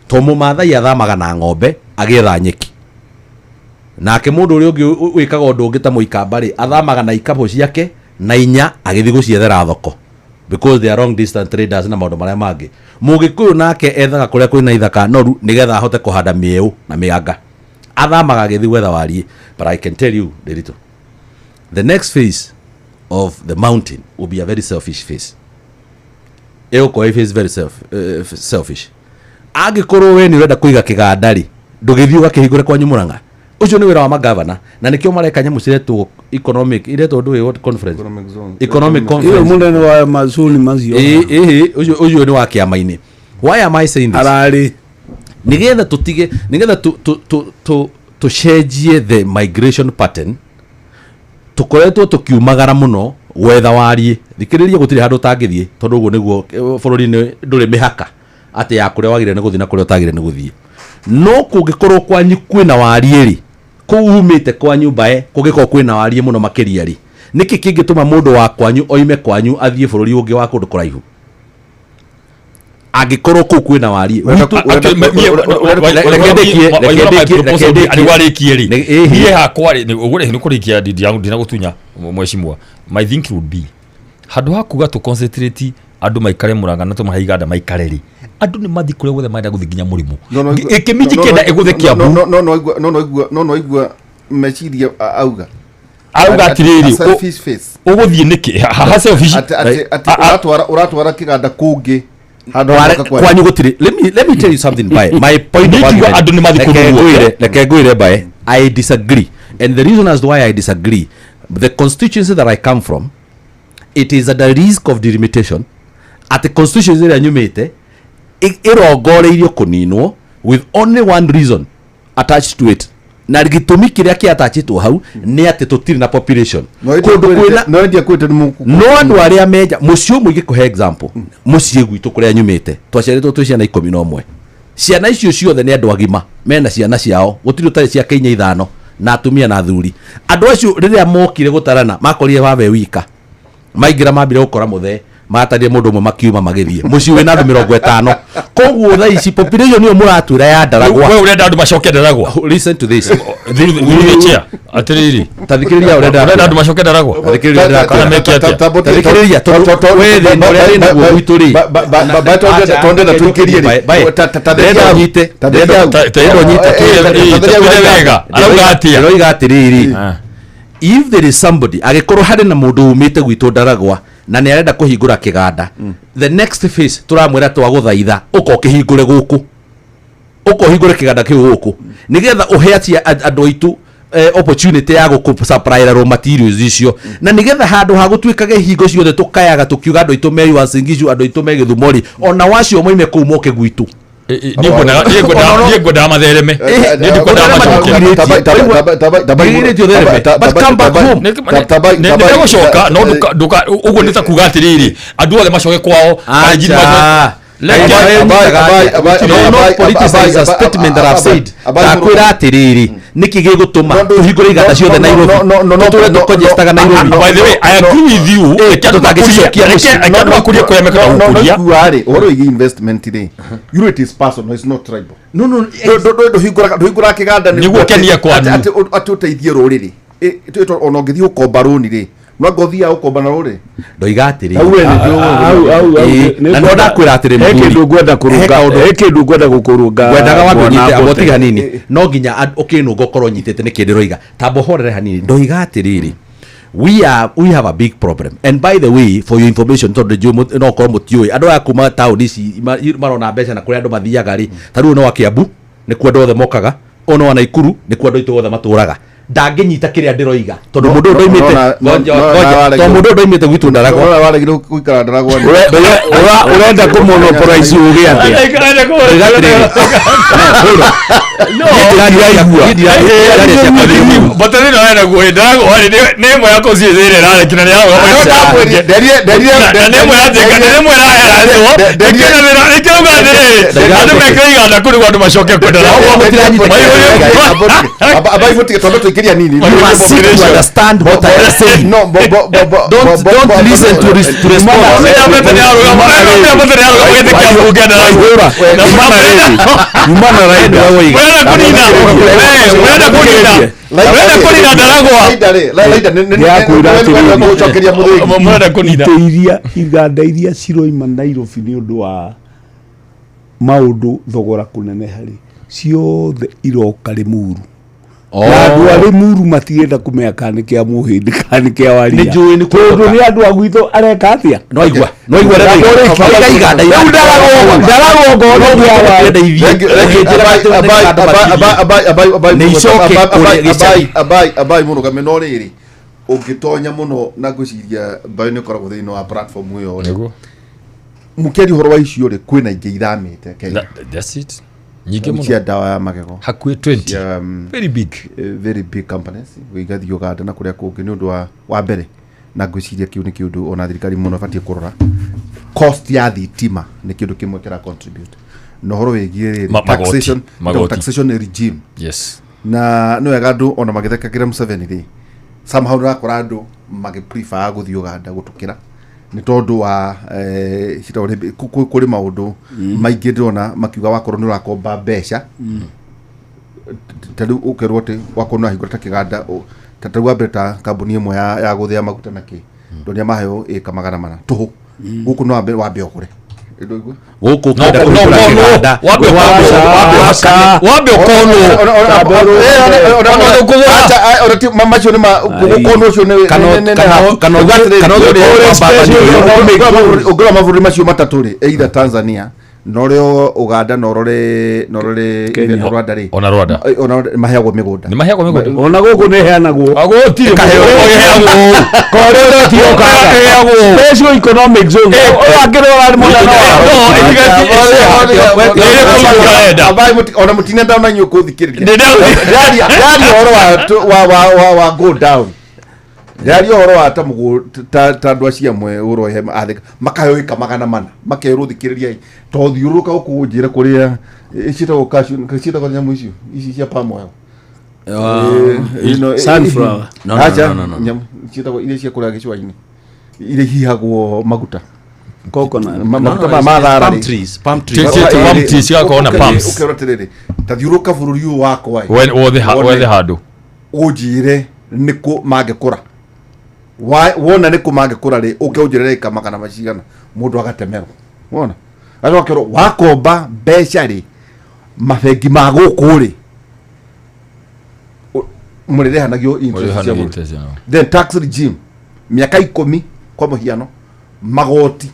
S4: to mumathai athamaga na ng'ombe agietha nyeki nake mundu uri ungi wikaga undu ungi ta muikamba ri athamaga na ikapo ciake na inya agithi guciethera thoko because they are long distance traders na maundu maria mangi mugikuyu nake ethaga kuria kwina ithaka noru nigetha ahote kuhanda mieu na mianga athamaga agithi gwetha warie but I can tell you Derito the next phase of the mountain will be a very selfish phase phase very selfish agikorwo we ni urenda kuiga kigandari ndugithii ugakihingure kwa nyumuranga ucio ni wira wa magavana na nikio mareka nyamu ciretwo economic iretwo ndu what conference economic conference
S2: iyo munene wa mazuni mazio
S4: ucio ni wa kiama-ini why am I saying this
S2: arari
S4: nigetha tutige nigetha to change the migration pattern tukoretwo tukiumagara muno wetha warie thikiriria gutire handu tangithie tondu uguo niguo bururi ni nduri mihaka ati ya kuria wagire ni guthii na kuria utagire ni guthii no kungikorwo kwanyu kwina warie ri kuumite kwa nyumba kungikorwo kwina warie muno makiria ri niki kingituma mundu wa kwanyu oime kwanyu athie bururi ungi wa kundu kuraihu agikorwo ku kwina warie
S3: ani warikie ri nie hakwa ri ugure ni kurikia ndindi yangu ndina gutunya mweshimwa my thinking would be handu hakuga to concentrate andu maikare Murang'a na tumahiganda maikare ri andu ni mathi kure guthe maenda guthinginya murimu ikimiji kenda iguthe Kiambu
S1: no igua meciria auga
S3: arauga atiriri uguthie niki ha selfish
S1: uratwara kiganda kungi
S4: kwanyu gutiri. Let me tell you something by my point of view.
S3: Andu ni mathikuru
S4: leke ngwire by I disagree, and the reason as to why I disagree, the constituency that I come from, it is at the risk of delimitation. At the constituency that nyumite irongoreirio kuninwo with only one reason attached to it, na gitumi kiria ki attached hau ni ati tutiri na population
S1: no ndia kwete
S4: no andu aria meja mucio muige kuhe example mucie gwitu kuria nyumite twaceretwo twi ciana 11 ciana icio ciothe ni andu agima mena ciana ciao gutiri utari cia Kenya 5 na atumia na thuri. Andu acio riria mokire gutarana makorire wabe wika maingira mambire gukora muthe matarie mundu mwe makiuma magithie muci wina andu 50 koguo tha ici population niyo muratwira ya Ndaragwa.
S3: Wewe urenda andu macoke Ndaragwa?
S4: Listen to this.
S3: Thiriria atiriri
S4: tathikiriria urenda
S3: andu macoke Ndaragwa?
S4: Tathikiriria kana meki atia tathikiriria wewe ni uria rina gwituri
S1: tonde na tukirie
S4: tathikiriria nyite tathikiriria nyite
S3: wega arauga atia
S4: arauga atiriri. If there is somebody agikorwo hari na mundu umite gwitu Ndaragwa na ni arenda kuhingura kiganda, the next phase turamwira twaguthaitha uko kihingure guku, uko hingure kiganda kiu guku nigetha uheatia andu aitu opportunity ya guku supply raw materials icio, na nigetha handu ha gutwikage hingo ciothe tukayaga tukiuga andu aitu meyu Asingishu andu aitu me Githumori ona wacio moime kuu moke gwitu
S3: nigo mathereme nigucoka no uguo nita kuga atiriri andu othe macoke kwao
S4: akwira atiriri niki gigutuma uhingure iganda ciothe Nairobi tule tukojestaga Nairobi.
S3: By the way, I agree with you. Akuria kwa meka kukuria
S1: oro investment ri it is personal, it's not tribal.
S4: No
S1: hingura kiganda
S3: niguo kenia kwani
S1: ati uteithie ruriri ono ngithio kombaroni ri no ngothia ukomba na ruriri
S4: ndoiga atiri
S2: au
S4: na no ndakwira atiri
S2: kindu ngwenda kurunga kindu ngwenda gukurunga
S4: ngwendaga wanyite abotiga hanini no nginya ukinu ngokorwo nyitete ni kindu roiga tambo horere hanini ndoiga atiriri we have a big problem. And by the way, for your information, to the no ko mutioi andu akuma town ici marona mbeca na kuria andu mathiaga ri taru no Kiambu ni ku andu othe mokaga ono wa Naikuru ni ku andu itu othe maturaga ndanginyita kiria ndiroiga tondu mundu ndoimite to mundu ndoimite gwitu Ndaragwa
S1: ora waregire kuikara Ndaragwa
S2: urenda ku monopolize ugi ati
S3: batari no era gwenda nemo yako ciethire rare kina ni hawo nemo yateka nemo era ikiruga ndire andu mekaiga na kuri wandu macoke kwenda
S1: abai vuti tondo tukiria nini
S4: you understand what I say.
S1: No
S4: don't listen to respond.
S2: iganda iria ciroima Nairobi ni undu wa maundu thogora kunene hari ciothe iroka Limuru. Andu a Limuru matirenda kumenya kani kia muhindi kani kia waria
S4: ni njui ni
S2: kundu ni andu a gwithu areka atia
S4: no igwa iganda
S2: Ndaragwa ngono ya
S1: abai muno kameno riri ungitonya muno na gwiciria bayo ni koragwo thini wa platform uyo nego mukeri horo wa icio ri kwina ingi ithamite Kenya.
S3: That's it. Nyingi muno
S1: cia dawa ya magego
S3: hakui 20
S1: very big companies wigathio ganda na kuria kungi ni undu wa mbere na gwiciria kiu ni kiundu ona thirikari muno batie kurora cost ya thitima ni kiundu kimwe kira contribute no horo wigie taxation regime.
S3: Yes,
S1: na no yagandu ona magitheka kira Museveni ri somehow rakora andu magi prefer guthio ganda gutukira ni tondu wa kuri maundu maingi ndona makiuga wakorwo ni urakomba mbeca tadu ukerwo ti wakorwo na hingura ta kiganda tatu wa beta kambuni imwe ya guthia maguta naki ndonia maheo ikamagana mana tuhu guku no wa be okure Ndoigua.
S4: Guku kwenda kugura kiganda.
S3: Wambe ukono.
S1: Acha mamacho ni ukono ucio ni ugura mavuri macio matatu ri either Tanzania norio Uganda norore Rwanda ri
S3: ona Rwanda
S1: maheagwo migunda
S3: ni maheagwo migunda
S2: ona guku ni heanagwo
S3: agotire
S2: heagwo kore tio heagwo special economic zone wakirora mwana
S1: ona mutina ndana nyuko thikiriria yari horo wa go down yari horo wa ta ndwa cia mwe urohe athika makayoika magana mana makerwo thikiriria to thiuruka ukujira kuria icitagwo cashew icitagwo nyamu icio ici cia palm oil
S2: sunflower
S4: no
S1: nyamu icitagwo ile cia kuria gicwa-ini ile hihagwo maguta
S2: coconut
S1: maguta ma thara
S4: palm
S3: trees yakona palms
S1: ukeroterere ta thiuruka bururi u wakwa
S3: wethe handu
S1: ujire niko mangekura wona niko mangekura ri ukeujire kamagana macigana mundu agatemerwo wona agokero wakomba mbeca ri mabengi ma guku ri murirehanagio interest then tax regime miaka 10 kwa muhiano magoti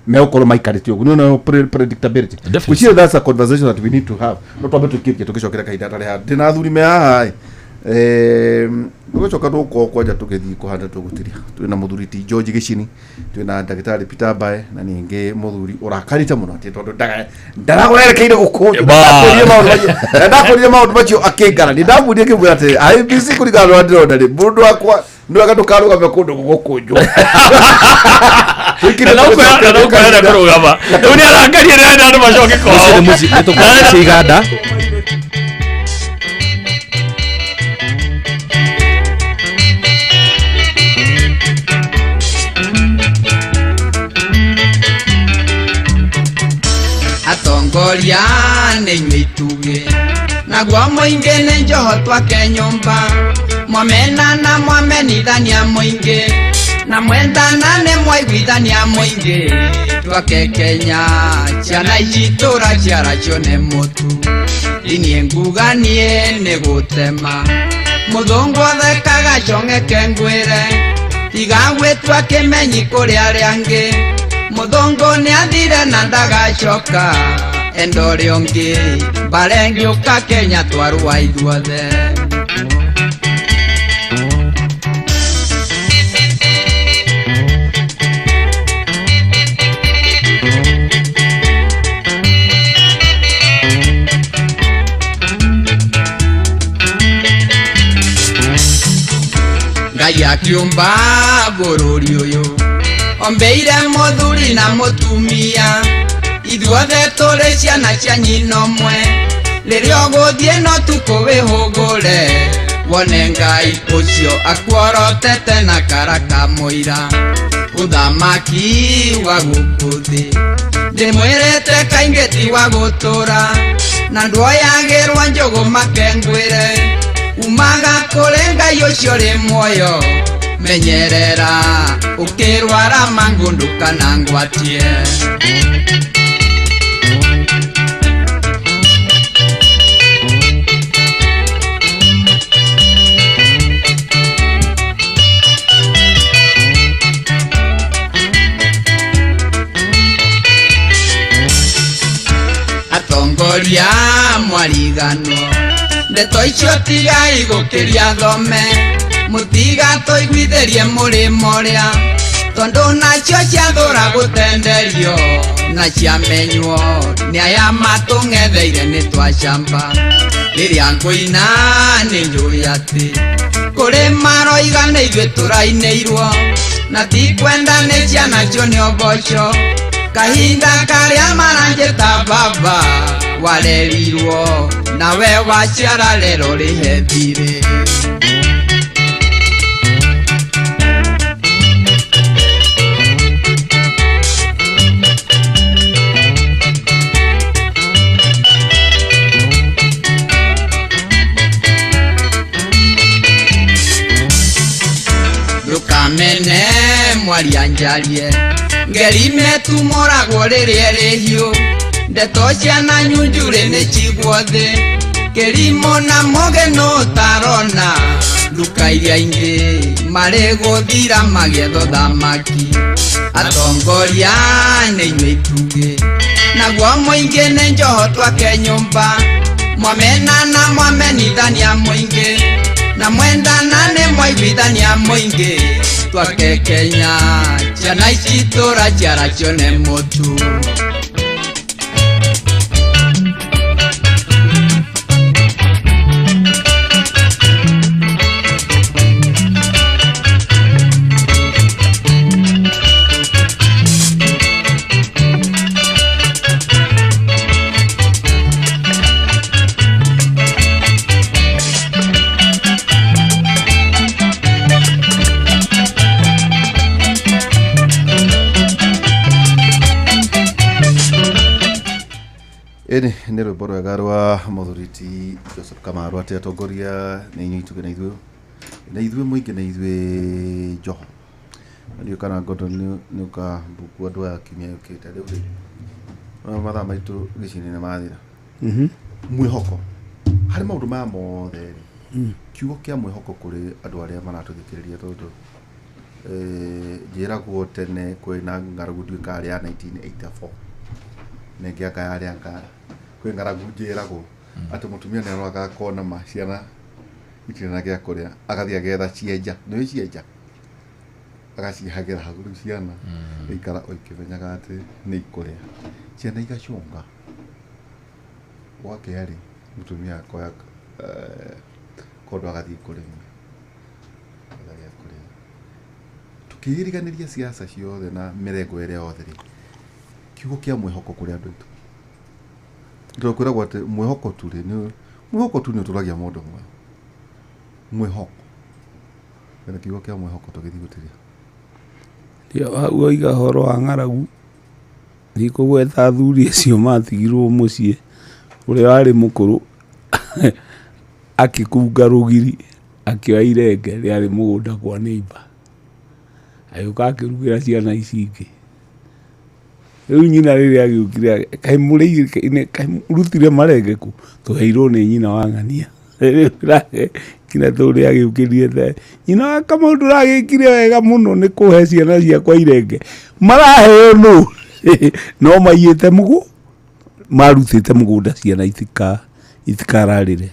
S1: meukoro maikarite ugu no predictability which is that's a conversation that we need to have no twambe tukirike tukicokera kahinda tare ha ndina thuri me haha tugicoka kwanja tugithi kuhanda tugutiria twina muthuriti George Gicini twina ndagitari Peter Bae na ningi muthuri urakarite muno ati tondu ndaragorerekeire gukuja ndakuria maundu macio akingara ni ndamurie kibwira ati IBC kurigana na ndirona ri mundu akwa ndio agatukaruga mekundu gukunjwo
S3: Ndokwenda kurugama uni arangarie renda andu macoke kwao
S4: ni tukana ciganda
S5: atongoria nĩ inyuĩ ituge naguo mũingĩ nĩ njoho twake nyũmba mwamena na mwamenithania mũingĩ na mwendana nĩ mwaiguithania mũingĩ twake Kenya ciana ici tũra ciaracio nĩ mũtu inie nguga niĩ nĩ gũtema mũthũngũ thekaga cong'eke ngwĩre tiga gwĩtua kĩmenyi kũrĩ arĩa angĩ mũthũngũ nĩ athire na ndagacoka enda ũrĩa ũngĩ mbara ĩngĩũka Kenya twarũa ithuothe Ngai akiumba bũrũri ũyũ ombeire mũthuri na mũtumia ithuothe tũrĩ ciana cia nyina ũmwe rĩrĩa ũgũthiĩ no tukũ wĩhũgũre wone Ngai ũcio akuorotete na kara kamũira ũthamaki wa gũkũ thĩ ndĩmwĩrĩte kaingĩ ti wa gũtũra na nduoyagĩrwo njũgũ makengwĩre umaga kũrĩ Ngai ũcio rĩ muoyo menyerera ukirwara mangundu kana ngwatie atongoria mwarigano ndeto icio tigai gukiria thome mutiga toiguitherie mũrĩmo ũrĩa tondũ nacio ciathũra gũtenderio na ciamenywo nĩ aya matũng'etheire nĩ twacamba rĩrĩa ngũina nĩ njũĩ atĩ kũrĩ maroiga nĩ ithuĩ tũrainĩirwo na ti kwenda nĩ ciana cio nĩ ũboco kahinda karĩa maranjĩta baba warerirwo nawe waciara rero rĩhe thirĩ ndũkamene mwaria njarie ngerime tumoragwo rĩrĩa rĩhiũ ndeto ciana nyunjure nĩ ciguothe kĩrimũ na mũgeno tarona nduka iria ingĩ marĩ gũthira magĩetho thamaki atongoria nĩ inyuĩ itugĩ naguo mũingĩ nĩ njoho twake nyũmba mwamena na mwamenithania mũingĩ na mwendana nĩ mwaiguithania mũingĩ twake Kenya ciana ici tũraciara cione mũtu
S1: Eni nĩ rwĩmbo rwega rwa mũthuriti Joseph Kamaru atĩ atongoria nĩ inyuĩ itugĩ na ithuĩ mũingĩ na ithuĩ njoho ndio kana ngondo nĩ ũkambuku andũ aya kiumia yũkĩte rĩu rĩ mathaa maitũ gĩcigo-inĩ nĩ mathira mwĩhoko harĩ maũndũ maya mothe kiugo kĩa mwĩhoko kũrĩ andũ arĩa maratũthikĩrĩria tondũ njĩragwo tene kwĩna ng'aragu nduĩka ya 1984 nengia kaya anga kwe ngaragu njĩragwo atĩ mũtumia nĩ aroaga kona maciana itirĩ na gĩa kũrĩa agathia getha cienja nĩ cienja agacihagĩra hagũ ciana ikara oikimenyaga atĩ nĩ ikũrĩa ciana igacunga wake yarĩ mũtumia akoya kondo agathii kũrĩma agagĩa kũrĩa tukĩriganĩria siasa ciothe na mĩrengo ĩrĩa yothe kiugo kĩa mwĩhoko kũrĩ andũ aitũ ndĩrokwĩragwo atĩ mwĩhoko tu nĩ ũtũragia mũndũ mwĩhoko na kiugo kĩa mwĩhoko tũgĩthiĩ gũtiria
S2: ndio woiga horo wa ng'aragu ndikũgweta athuri acio matigirwo mũciĩ ũrĩa warĩ mũkũrũ akĩkunga rũgiri akĩoya irenge rĩarĩ mũgũnda kwa neighbor agĩũka akĩrugĩra ciana ici ingĩ rĩu nyina rĩrĩa agĩũkire kaimũrutire marenge ku tũheirwo nĩ nyina wa ng'ania kina tũrĩa agĩũkĩrie nyina wa Kamau ndũragĩkire wega mũno nĩ kũhe ciana ciakwa irenge maraheo nũ no maiyĩte marutĩte mũgũnda ciana itikararĩre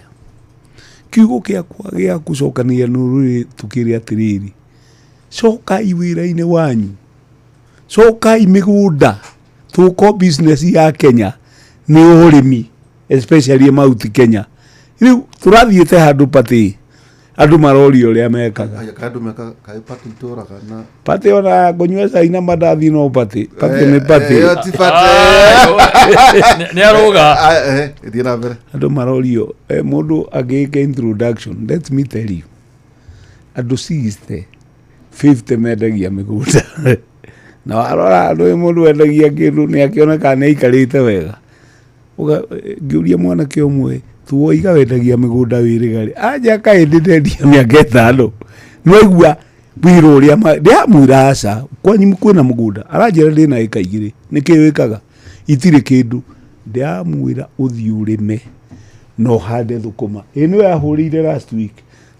S2: kiugo gĩakwa gĩa gũcokania rũrĩrĩ tukĩrĩ atĩrĩrĩ cokai wĩra-inĩ wanyu cokai mĩgũnda tuko business ya Kenya nĩ ũrĩmi especially Mount Kenya rĩu tũrathiĩte handũ pati andũ marorio ũrĩa mekaga
S1: andũ meka kaĩ pati tũraga na
S2: pati ona ngonyua cai na mandathi no pati nĩ pati
S3: nĩ aroga
S1: thiĩ na mbere
S2: andũ marorio mũndũ agĩka introduction let me tell you andũ 50 mendagia mĩgũnda na warora andũ mũndũ wendagia kĩndũ nĩ akĩoneka nĩ aikarĩte wega ngĩũria mwanake ũmwe tuoiga wendagia mĩgũnda wĩrĩgarĩ anja kaĩndĩ ndendia mĩaka 5 nĩwaigua wĩra ũrĩa ndĩramwĩra aca kwanyu kwĩna mũgũnda aranjĩra ndĩna ĩka 2 nĩkĩ wĩkaga itirĩ kĩndũ ndĩramwĩra ũthiĩ ũrĩme no hande thũkũma ĩno yahũrĩire last week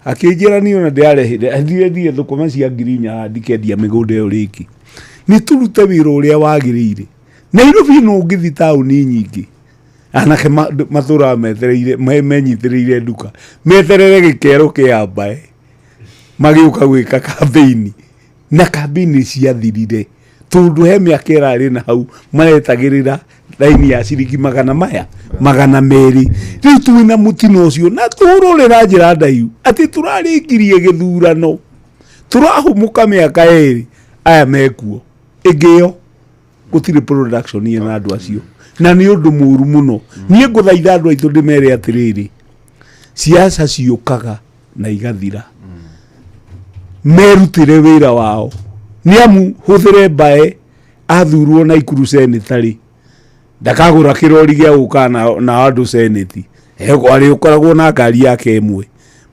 S2: akĩnjĩra niĩ ona ndĩarehire ndire thũkũma cia ngirinya ndikendia mĩgũnda ĩyo rĩngĩ nĩ tũrute wĩra ũrĩa wagĩrĩire Nairobi no ũngĩthi taũni nyingĩ anake matũra metereire menyitĩrĩire nduka meterere gĩkero kĩa mbae magĩũka gwĩka campaign na campaign ciathirire tondũ he mĩaka ĩrarĩ na hau maretagĩrĩra raini ya ciringi 200 rĩu twĩna mũtino ũcio na tũrũrĩra njĩra ndaihu atĩ tũrarĩkirie gĩthurano tũrahũmũka mĩaka 2 aya mekuo ĩngĩyo gũtirĩ production niĩ na andũ acio na nĩ ũndũ mũru mũno niĩ ngũthaitha andũ aitũ ndĩmere atĩrĩrĩ siasa ciũkaga na igathira merutĩre wĩra wao nĩamu hũthĩre mbae athurwo na Ikuru senatary ndakagũra kĩrori gĩa gũka na andũ senate arĩ ũkoragwo na ngari yake ĩmwe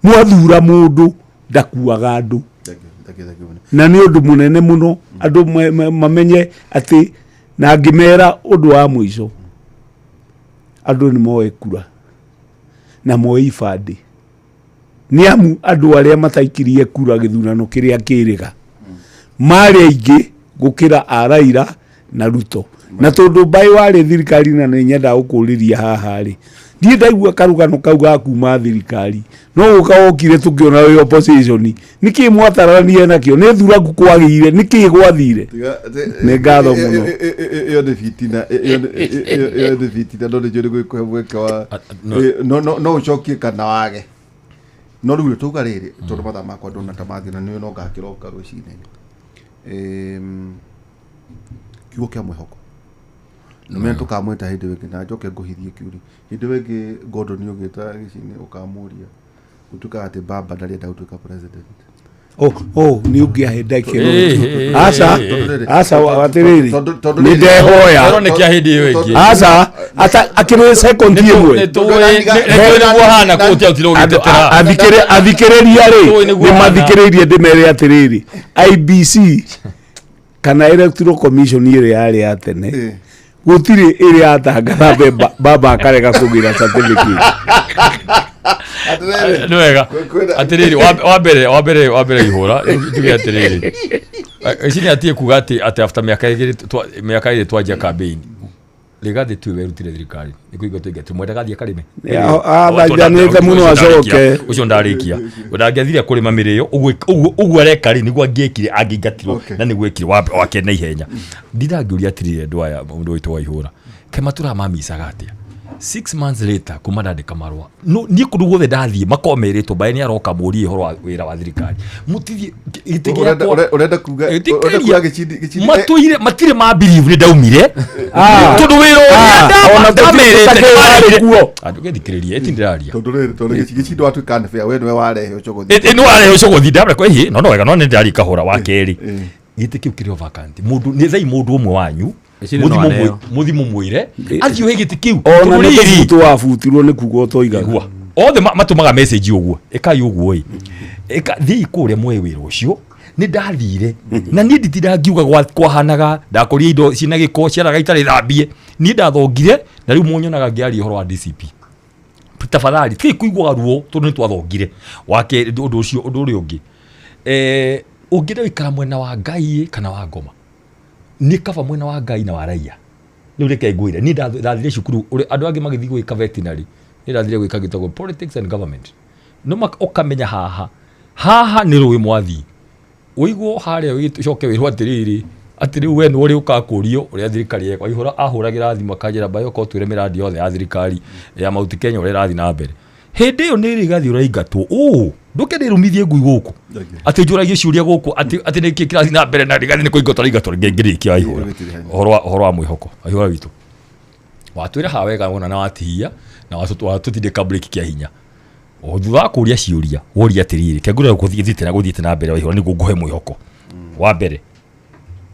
S2: mwathura mũndũ ndakuaga andũ na nĩ ũndũ mũnene mũno andũ mamenye atĩ na ngĩmera ũndũ wa mũico andũ nĩ moe kura na moe ibandĩ nĩ amu andũ arĩa mataikirie kura gĩthurano kĩrĩa kĩrĩga marĩ aingĩ gũkĩra a Raila na Ruto na tondũ mbaĩ warĩ thirikari na nĩ nyenda gũkũrĩria haha rĩ ndiĩ ndaigua karugano kau ga kuma thirikari no gũka wokire tũkĩona wĩ opposition nĩkĩ mwatarania nakĩo nĩ thuragu kwagĩire nĩkĩ gwathire nĩ ngatho mũno
S1: ĩyo nĩ fitina no nĩ njũĩ gwĩkũhe mweke wa no ũcokie kana wage no rĩu tũuga rĩrĩ tondũ mathaa makwa ndona ta mathina nĩ no ngakĩroka rũcinĩ kiugo kĩa mwĩhoko no mena tukamwita hĩndĩ ĩngĩ na njoke ngũhithie kiuri hĩndĩ ĩngĩ Gordon yogĩta gĩcinĩ ũkamũria gutuka ati baba ndarienda gutuka president
S2: ni ungiahe ndakĩro asa watiriri ni ndehoya
S3: ero nĩ kia hĩndĩ ĩyo ĩngĩ
S2: asa akĩrĩ second ĩmwe
S3: nĩguo hana kũtia ũtiro gĩtetera
S2: athikĩrĩria rĩ nĩ mathikĩrĩirie ndĩmere atiriri IBC kana Electoral Commission ĩrĩa yarĩ ya tene gutiri ĩrĩa atangatha baba akarega kũgira certificate
S3: no wega atiriri wa mbere ihora tuge atiriri icini atie kuga ati after miaka ĩrĩ twanjia campaign Rigathi tu werutire thirikari nikuiga tuigete mwenda gathia karime
S2: athjanite muno acoke
S3: ucio ndarikia ndangiathire kurima mirio uguo areka ri niguo angiekire angingatirwo na niguo ekire wake na ihenya ndirangiuria atirire ndwaya mundu witu wa ihura kematura mamisaga atia 6 months later kuma ndandika marwa no ni kundu gothe ndathie makomeretwo bae ni aroka muri ihoro wa wira wa thirikari mutithie itigia
S1: urenda kuga gicindi
S3: matuire matire ma believe ni ndaumire tundu wira ona ndamerete kuo andugethikiriria etindiraria
S1: tundu gicindi watu kan fair we nwe warehe ucogothi
S3: ni warehe ucogothi ndabra kwa hi no wega no ni ndari kahora wa keri gite kiu kirio vacant mundu ni thai mundu umwe wanyu muthimo mwire athio hegite kiu
S2: ona ni futu wa futirwo ni kugo toiga
S3: othe matumaga message uguo ekai uguo eka thii kuria mwe wira ucio ni ndathire na ni nditira ngiuga kwahanaga ndakoria indo cina giko ciaraga itari thambie ni ndathongire na riu munyonaga ngiari horo wa DCP tafadhali twikuigwa ruo tondu ni twathongire wake undu ucio undu uri ungi ungire ikara mwena wa Ngai kana wa Ngoma ni kaba mwena wa Ngai na wa Raia ni ureke ngwire ni ndathire cukuru andu angi magithi gwika veterinary ni ndathire gwika gitagwo politics and government no ukamenya haha ni ruwi mwathi uigwo haria wicoke wirwo atiriri atiri we ni uri ukakurio uri thirikari yekwa ihora ahuragira thima kanjira bayo ko twire miradi yothe ya thirikari ya Mount Kenya uri rathi na mbere hindi yo ni rigathi uraingatwo nduke ndirumithie ngui guku ati njuragie ciuria guku ati ni kirathi na mbere na rigathi ni kuingatwo rigatwo ngengirikia ihora horo wa mwihoko ihora witu watwira hawega wona na watihia na watutindika break kia hinya thutha kuria ciuria woria atiriri kengurira guthiite na mbere wa ihora ni nguhe mwihoko wa mbere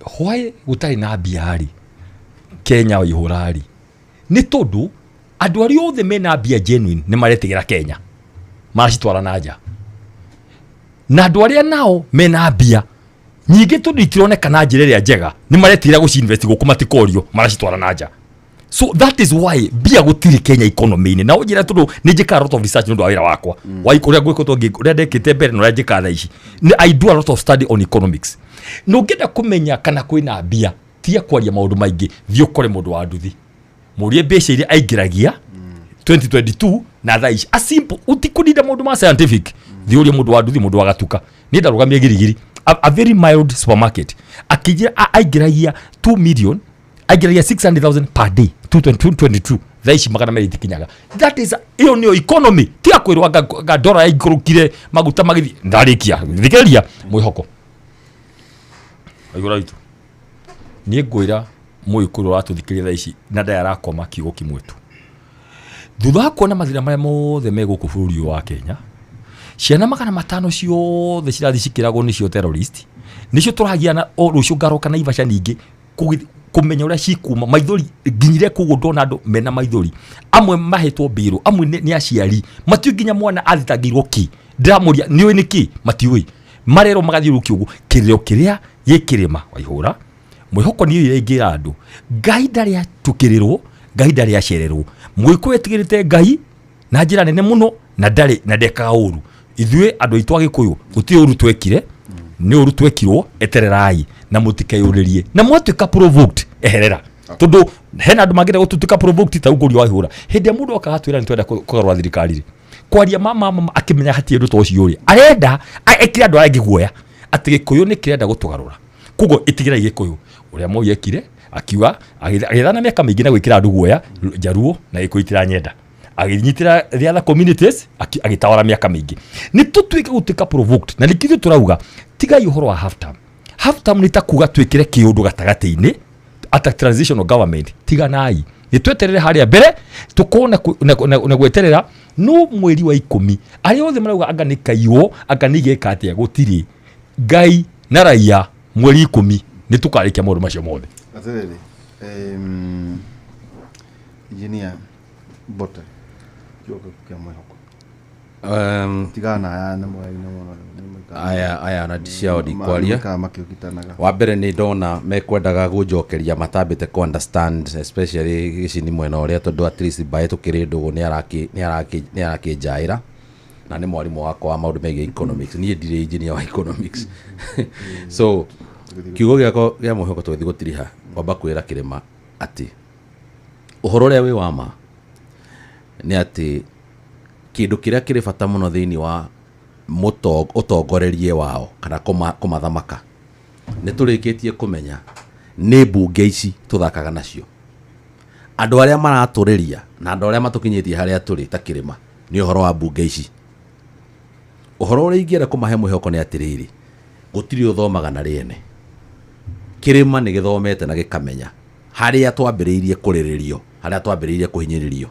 S3: hwae gutari na biari Kenya wa ihorari ni tondu andu ari othe mena bia genuine ni maretigira Kenya maracitwara nanja na andu aria nao mena bia nyingi tondu itironekana njira iria njega ni maretira gucinvest guku matikorio maracitwara nanja so that is why bia gutiri Kenya economy ni na ujira tondu ni njika a lot of research ndu awira wakwa waikuria gwiko tongi uria ndekite mbere no njika tha ici I do a lot of study on economics no ngenda kumenya kana kwina bia tia kwaria maundu maingi thio kore mundu wa nduthi murie mbeca iria aingiragia 2022 na tha ici a simple utikuninda maundu ma scientific thiuria mundu wa nduthi mundu wa gatuka ni ndarugamia girigiri a very mild supermarket akijira aingiragia 2 million aingiragia 600,000 per day 2022 tha ici magana meri tikinyaga that is iyo ni economy tia kwirwa ga dollar igurukire maguta magithi ndarikia thikeria mwihoko igura itu ni ngwira muikuru ratuthikiria tha ici na ndayarakoma kiugo kimwetu thutha kuona mathira maria mothe meguku bururi wa Kenya ciana magana matano ciothe cirathi cikiragwo nicio terrorist nicio turagiana o rucio ngaroka na Ivasha ningi kumenya uria cikuma maithori nginyire kugo ndona andu mena maithori amwe mahetwo biro amwe ni aciari matiu nginya mwana athitangirwo ki ndiramuria niwe niki matiui marero magathiuruki ugu kiriro kiria gikirima waihura mwihoko ni ile ingira andu ngai ndari atukirirwo ngai ndari acererwo mwiko etigirite ngai na njira nene muno na ndari na ndeka uru ithue andu aitu agikuyu guti uru twekire ni uru twekirwo etererai na mutikeyuririe na mwatuika provoked eherera tondu hena andu magire gututuka provoked ta uguri waihura hindi mundu akagatwira nitwenda kugarura thirikari kwaria mama akimenya hati andu tocio ri arenda ekire andu angi guoya ati gikuyu ni kirenda gutugarura kugo itigira gikuyu uria moyekire akiwa agithana miaka mingi na gwikira andu guoya Jaruo na ikuitira nyenda aginyitira the other communities agitawara miaka mingi ni tutwike gutuka provoked na likithu turauga tiga yuhoro wa half term ni takuga twikire kiundu gatagati-ini ata transitional government tiga nai nitweterere haria mbere tukona na gweterera no mweri wa 10 ari othe marauga anga ni kaiwo anga ni geka atia gutiri ngai na raia mweri 10 nitukarikia maundu macio mothe
S1: atiriri engineer Bote kioka kia mwihoko tigana ya na mwai na mwana
S4: aya na ciao ndikwaria wa mbere ni ndona mekwendaga gunjokeria matambite ku understand especially gicini mwena uria tondu at least bae tukiri ndugu ni araki jaira na ni mwarimu wakwa wa maundu megie economics ni ndire engineer wa economics so kiugo giako gia mwihoko twithi gutiriha kwamba kwira kirima ati uhoro uria wi wama ni ati kindu kiria kiri bata muno thiini wa utongorerie wao kana kumathamaka ni turikitie kumenya ni mbunge ici tuthakaga nacio andu aria maraturiria na andu aria matukinyitie haria turi ta kirima ni uhoro wa mbunge ici uhoro uria ingiera kumahe mwihoko ni atiriri gutiri uthomaga na riene kirima ni githomete na gikamenya haria twambiriirie kuriririo haria twambiriirie kuhinyiririo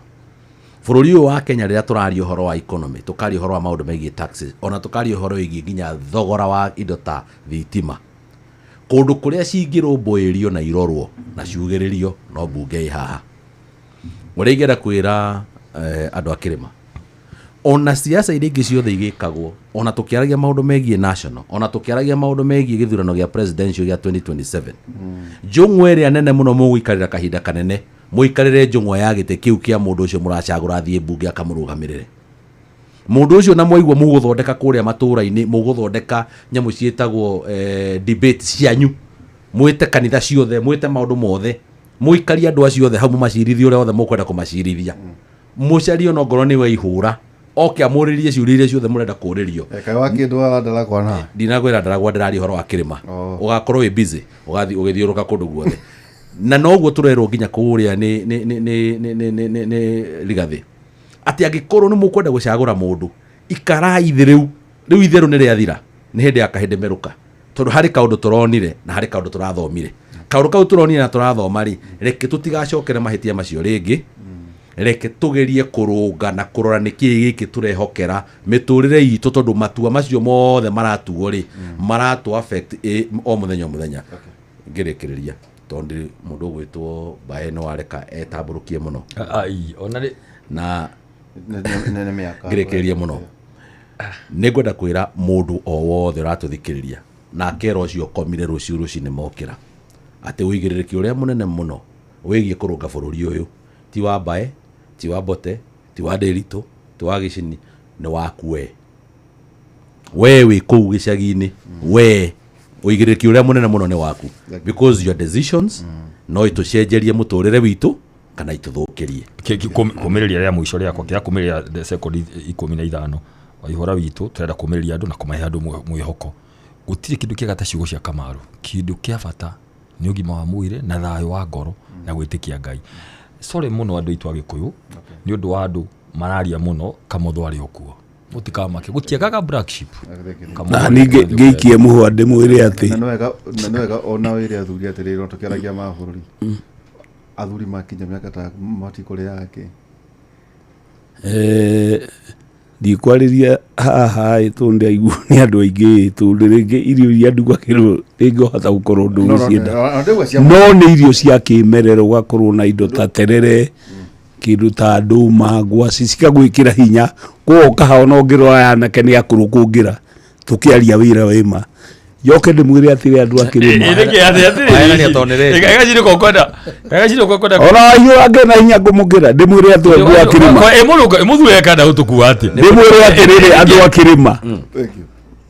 S4: bururi uyu wa Kenya rira turario horo wa economy tukario horo wa maundu megie taxes ona tukario horo igi ginya thogora wa indo ta thitima kundu kuria cingirumbuirio na irorwo na ciugiririo no mbunge haha uria ingera kwira andu akirima ona siasa iria ingi ciothe igikagwo ona tukiaragia maundu megie national ona tukiaragia maundu megie githurano gia presidential gia 2027 njung'wa iria nene muno muguikarira kahinda kanene muikarire njung'wa ya gite kiu kia mundu ucio muracagura thie mbunge akamurugamirire mundu ucio na mwaigwa muguthondeka kuria matura-ini muguthondeka nyamu cietagwo debate cianyu mwite kanitha ciothe mwite maundu mothe muikaria andu acio othe hamu macirithio uria othe mukwenda kumacirithia mucario no ngoro ni we ihura oke amuririe ciuririe ciothe murenda kuririo
S1: kai wa kindu arandara kwana
S4: ndinagwira ndaragwa ndirari horo wa kirima ugakorwo wi busy ugathi ugithiuruka kundu guothe na noguo turerwo nginya kuria ni Rigathi ati agikorwo ni mukwenda gucagura mundu ikarai thiriu riu itheru ni riathira ni hindi ya kahinde meruka tondu hari kaundu turonire na hari kaundu turathomire kaundu kau turonire na turathoma ri reke tutigacokere mahitia macio ringi reke tugerie kurunga na kurora niki giki turehokera miturire itu tondu matua macio mothe maratuo ri maratu affect o muthenya ngirikiriria tondu mundu gwitwo bae no areka etamburukie muno
S3: ai ona ri
S4: na nene miaka ngirikiriria muno ningwenda kwira mundu o wothe uratuthikiriria na kero cio komire ruciu mokira ati uigiririki uria munene muno wigie kurunga bururi uyu ti wa bae ti wa Bote ti wa Ndiritu ti wa Gicini ni waku we wi kuu gicagi-ini we uigiririki uria munene muno ni waku because your decisions no itucenjerie muturire witu kana ituthukirie
S3: kumiriria ria muico ria kwa kumiriria the second 15 waihora witu turenda kumiriria andu na kumahe andu mwihoko gutiri kindu kiega ta ciugo cia Kamaru kindu kia bata ni ugima wa mwire na thayo wa ngoro na gwitikia Ngai sorry muno andu itu agikuyu ni undu wa andu mararia muno kamotho ari okuo mutikamake gutiagaga black sheep
S2: na ni ngeikie muhwande mwire ati
S1: na nwega ona wire athuri atiriro tukiaragia mabururi athuri makinya miaka ta matikuri yake
S2: ndikwariria haha itunde aigu ni andu aingi tundiringe irio iria ndugakirwo ringi hota gukorwo ndugucienda no ni irio cia kimerero ugakorwo na indo ta terere kindu ta nduma ngwaci cikagwikira hinya guoka hao no ngirwa yanake ni akurukungira tukiaria wira wima yoke ndimwire atire andu akirima ona ayo age na hinya kumukira ndimwire atu andu akirima
S3: emuthure kada utukua ati
S2: ndimwire atirire andu akirima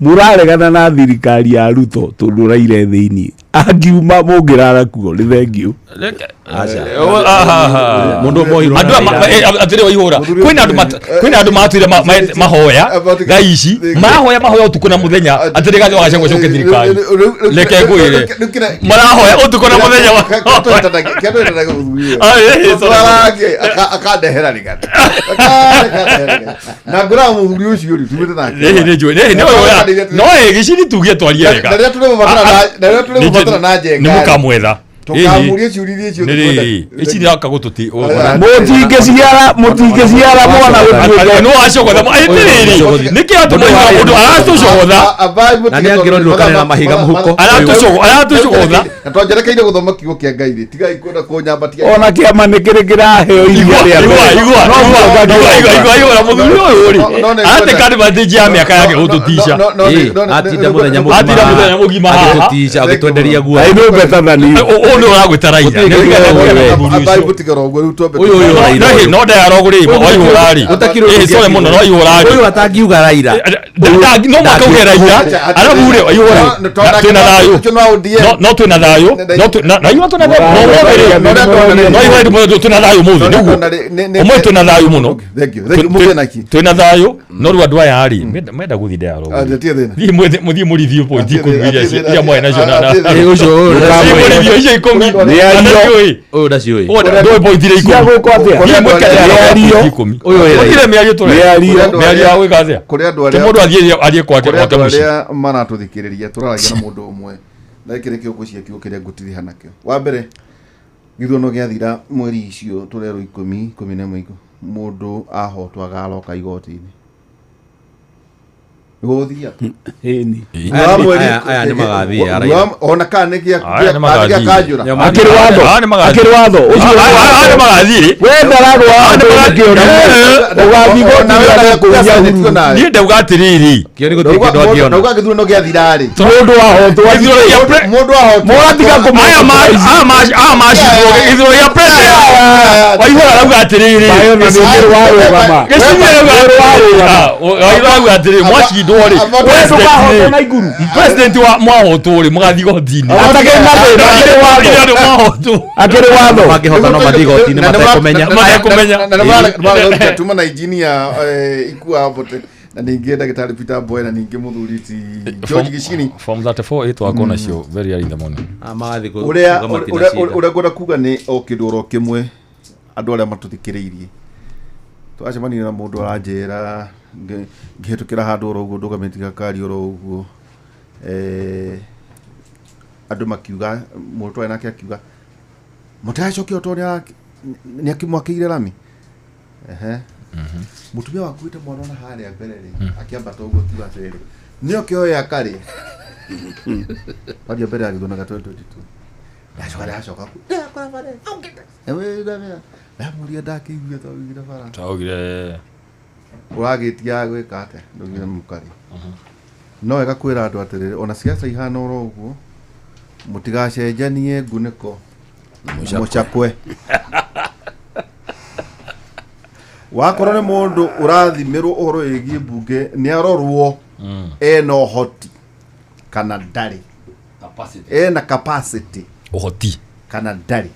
S2: muraregana na thirikari ya Ruto tunduraire thiini angiuma mungirara kuo ni thengiu
S3: mundu moiro atire waihura kwina andu matwire mahoya gaici mahoya utuku na muthenya atire gathi wagacengwo coke thirikari leke ngwire marahoya utuku na muthenya
S1: akandehera rigata na ngura muhuri ucio ri tumite nake
S3: no gicini tugie twarie wega
S1: na tule mubatara na jenga
S3: ni mukamwetha
S1: tukamurie ciuririe icio
S3: ici ndaka gututi
S2: mutingiciara mwana gutuika
S3: no acogotha aitiriri niki atumoiga mundu aratucogotha
S4: na ni angirondwo kana mahiga muhuko
S3: aratucogotha
S1: na twanjerekeire guthoma kiugo kia Ngai ri tiga ikunda kunyambatia
S2: ona kiama nikirikira heo iria ria
S3: igwa muthuri uyu ri ate kandi batiji ya miaka yake gututisha
S4: atinda muthenya
S3: mugima
S4: agitutisha agitwenderia guo
S2: I know better than you
S3: no uragwita raida no ndayaroguri oihurari sore muno no oihurari
S4: uyu atangiuga raira
S3: no makauge raida arabure oihurari twina thayu no twina thayu na iwa twina twina thayu muthi niguo umwe twina thayu muno twina thayu no ru andu aya ari menda guthi ndayaroguri muthie murithio point kuiria mwe nacio na ucio murithio ikomi
S4: uyu ndaciui
S3: ndoe point ire ikomi
S2: guko atia
S3: uyu miario tore miario ya gwikathia
S1: kuria andu aria
S3: mundu athie kwake muci
S1: maratuthikiriria turaragia na mundu umwe na ikire kio gucia kiugo kiria ngutiriha nakio wa mbere githono giathira mweri icio turero 11 mundu ahotwo agaroka igoti-ini gothia
S2: eni
S4: aya ni magathia araira
S1: ona kana gia kanjura
S2: akiri watho ucio
S3: ari magathiri
S2: wenda ragwa akiona ugathi gothiya
S3: ni ndauga atiriri
S4: kio ni gutuika ndo akiona
S1: ndauga githuno giathirari
S2: mundu ahotwo
S1: mundu ahotwo
S2: moratiga kumaya
S3: ithiro ya president waihura rauga atiriri rauga atiriri mwaki ndori president wa mwahoto ri mugathi gotini
S2: akiri watho
S4: mangihota no mathi gotini matekumenya
S1: na tuma na engineer ikua bote na ningi ndagitari Peter Boy na ningi muthuri ti George Gicini
S3: from 34 8 wako nacio very early in the morning
S4: amathi ku
S1: uria ngona kuga ni o kindu ro kimwe andu aria matuthikiriirie twacemania na mundu aranjira ngihetukira handu ro uguo ndugamenti gakari ro uguo andu makiuga mundu ena akiuga mutacokio utonya ni akimwakiire rami mutumia wakuite mwana na haria mbere ri akiambata uguo kiuga atiriri nio kioya kari badia mbere agithona ga 2022 ndacoka ku kwa bare ewe ndamya muria ndakiguia tawigire bara
S3: taugire
S1: uragitia gwika ate ndugire mukari no wega kwira andu atiriri ona siasa ihana oro uguo mutigacenjanie nguniko muchakwe wakorwo ni mundu urathimirwo uhoro yigie mbunge ni arorwo ena uhoti kana ndari ena capacity
S3: uhoti
S1: kana ndari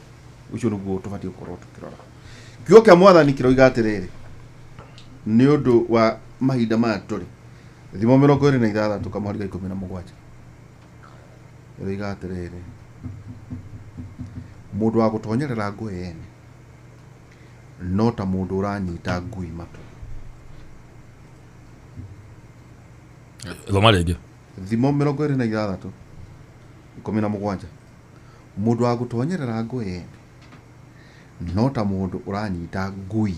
S1: ucio niguo tubatie gukorwo tukirora kiugo kia mwathani kiroiga atiriri ni undu wa mahinda maya turi thimo 26 kamariga 17 iroiga atiriri mundu wa gutonyerera ngui ene no ta mundu uranyita ngui matu
S3: thoma ringi
S1: thimo 26 17 mundu wa gutonyerera ngui ene no ta mundu uranyita ngui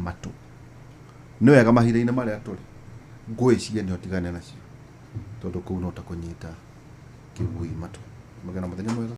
S1: matu ni wega mahinda-ini maria turi ngui ciene otigane nacio tondu kuu no ta kunyita kigui matu magana muthenya mwega.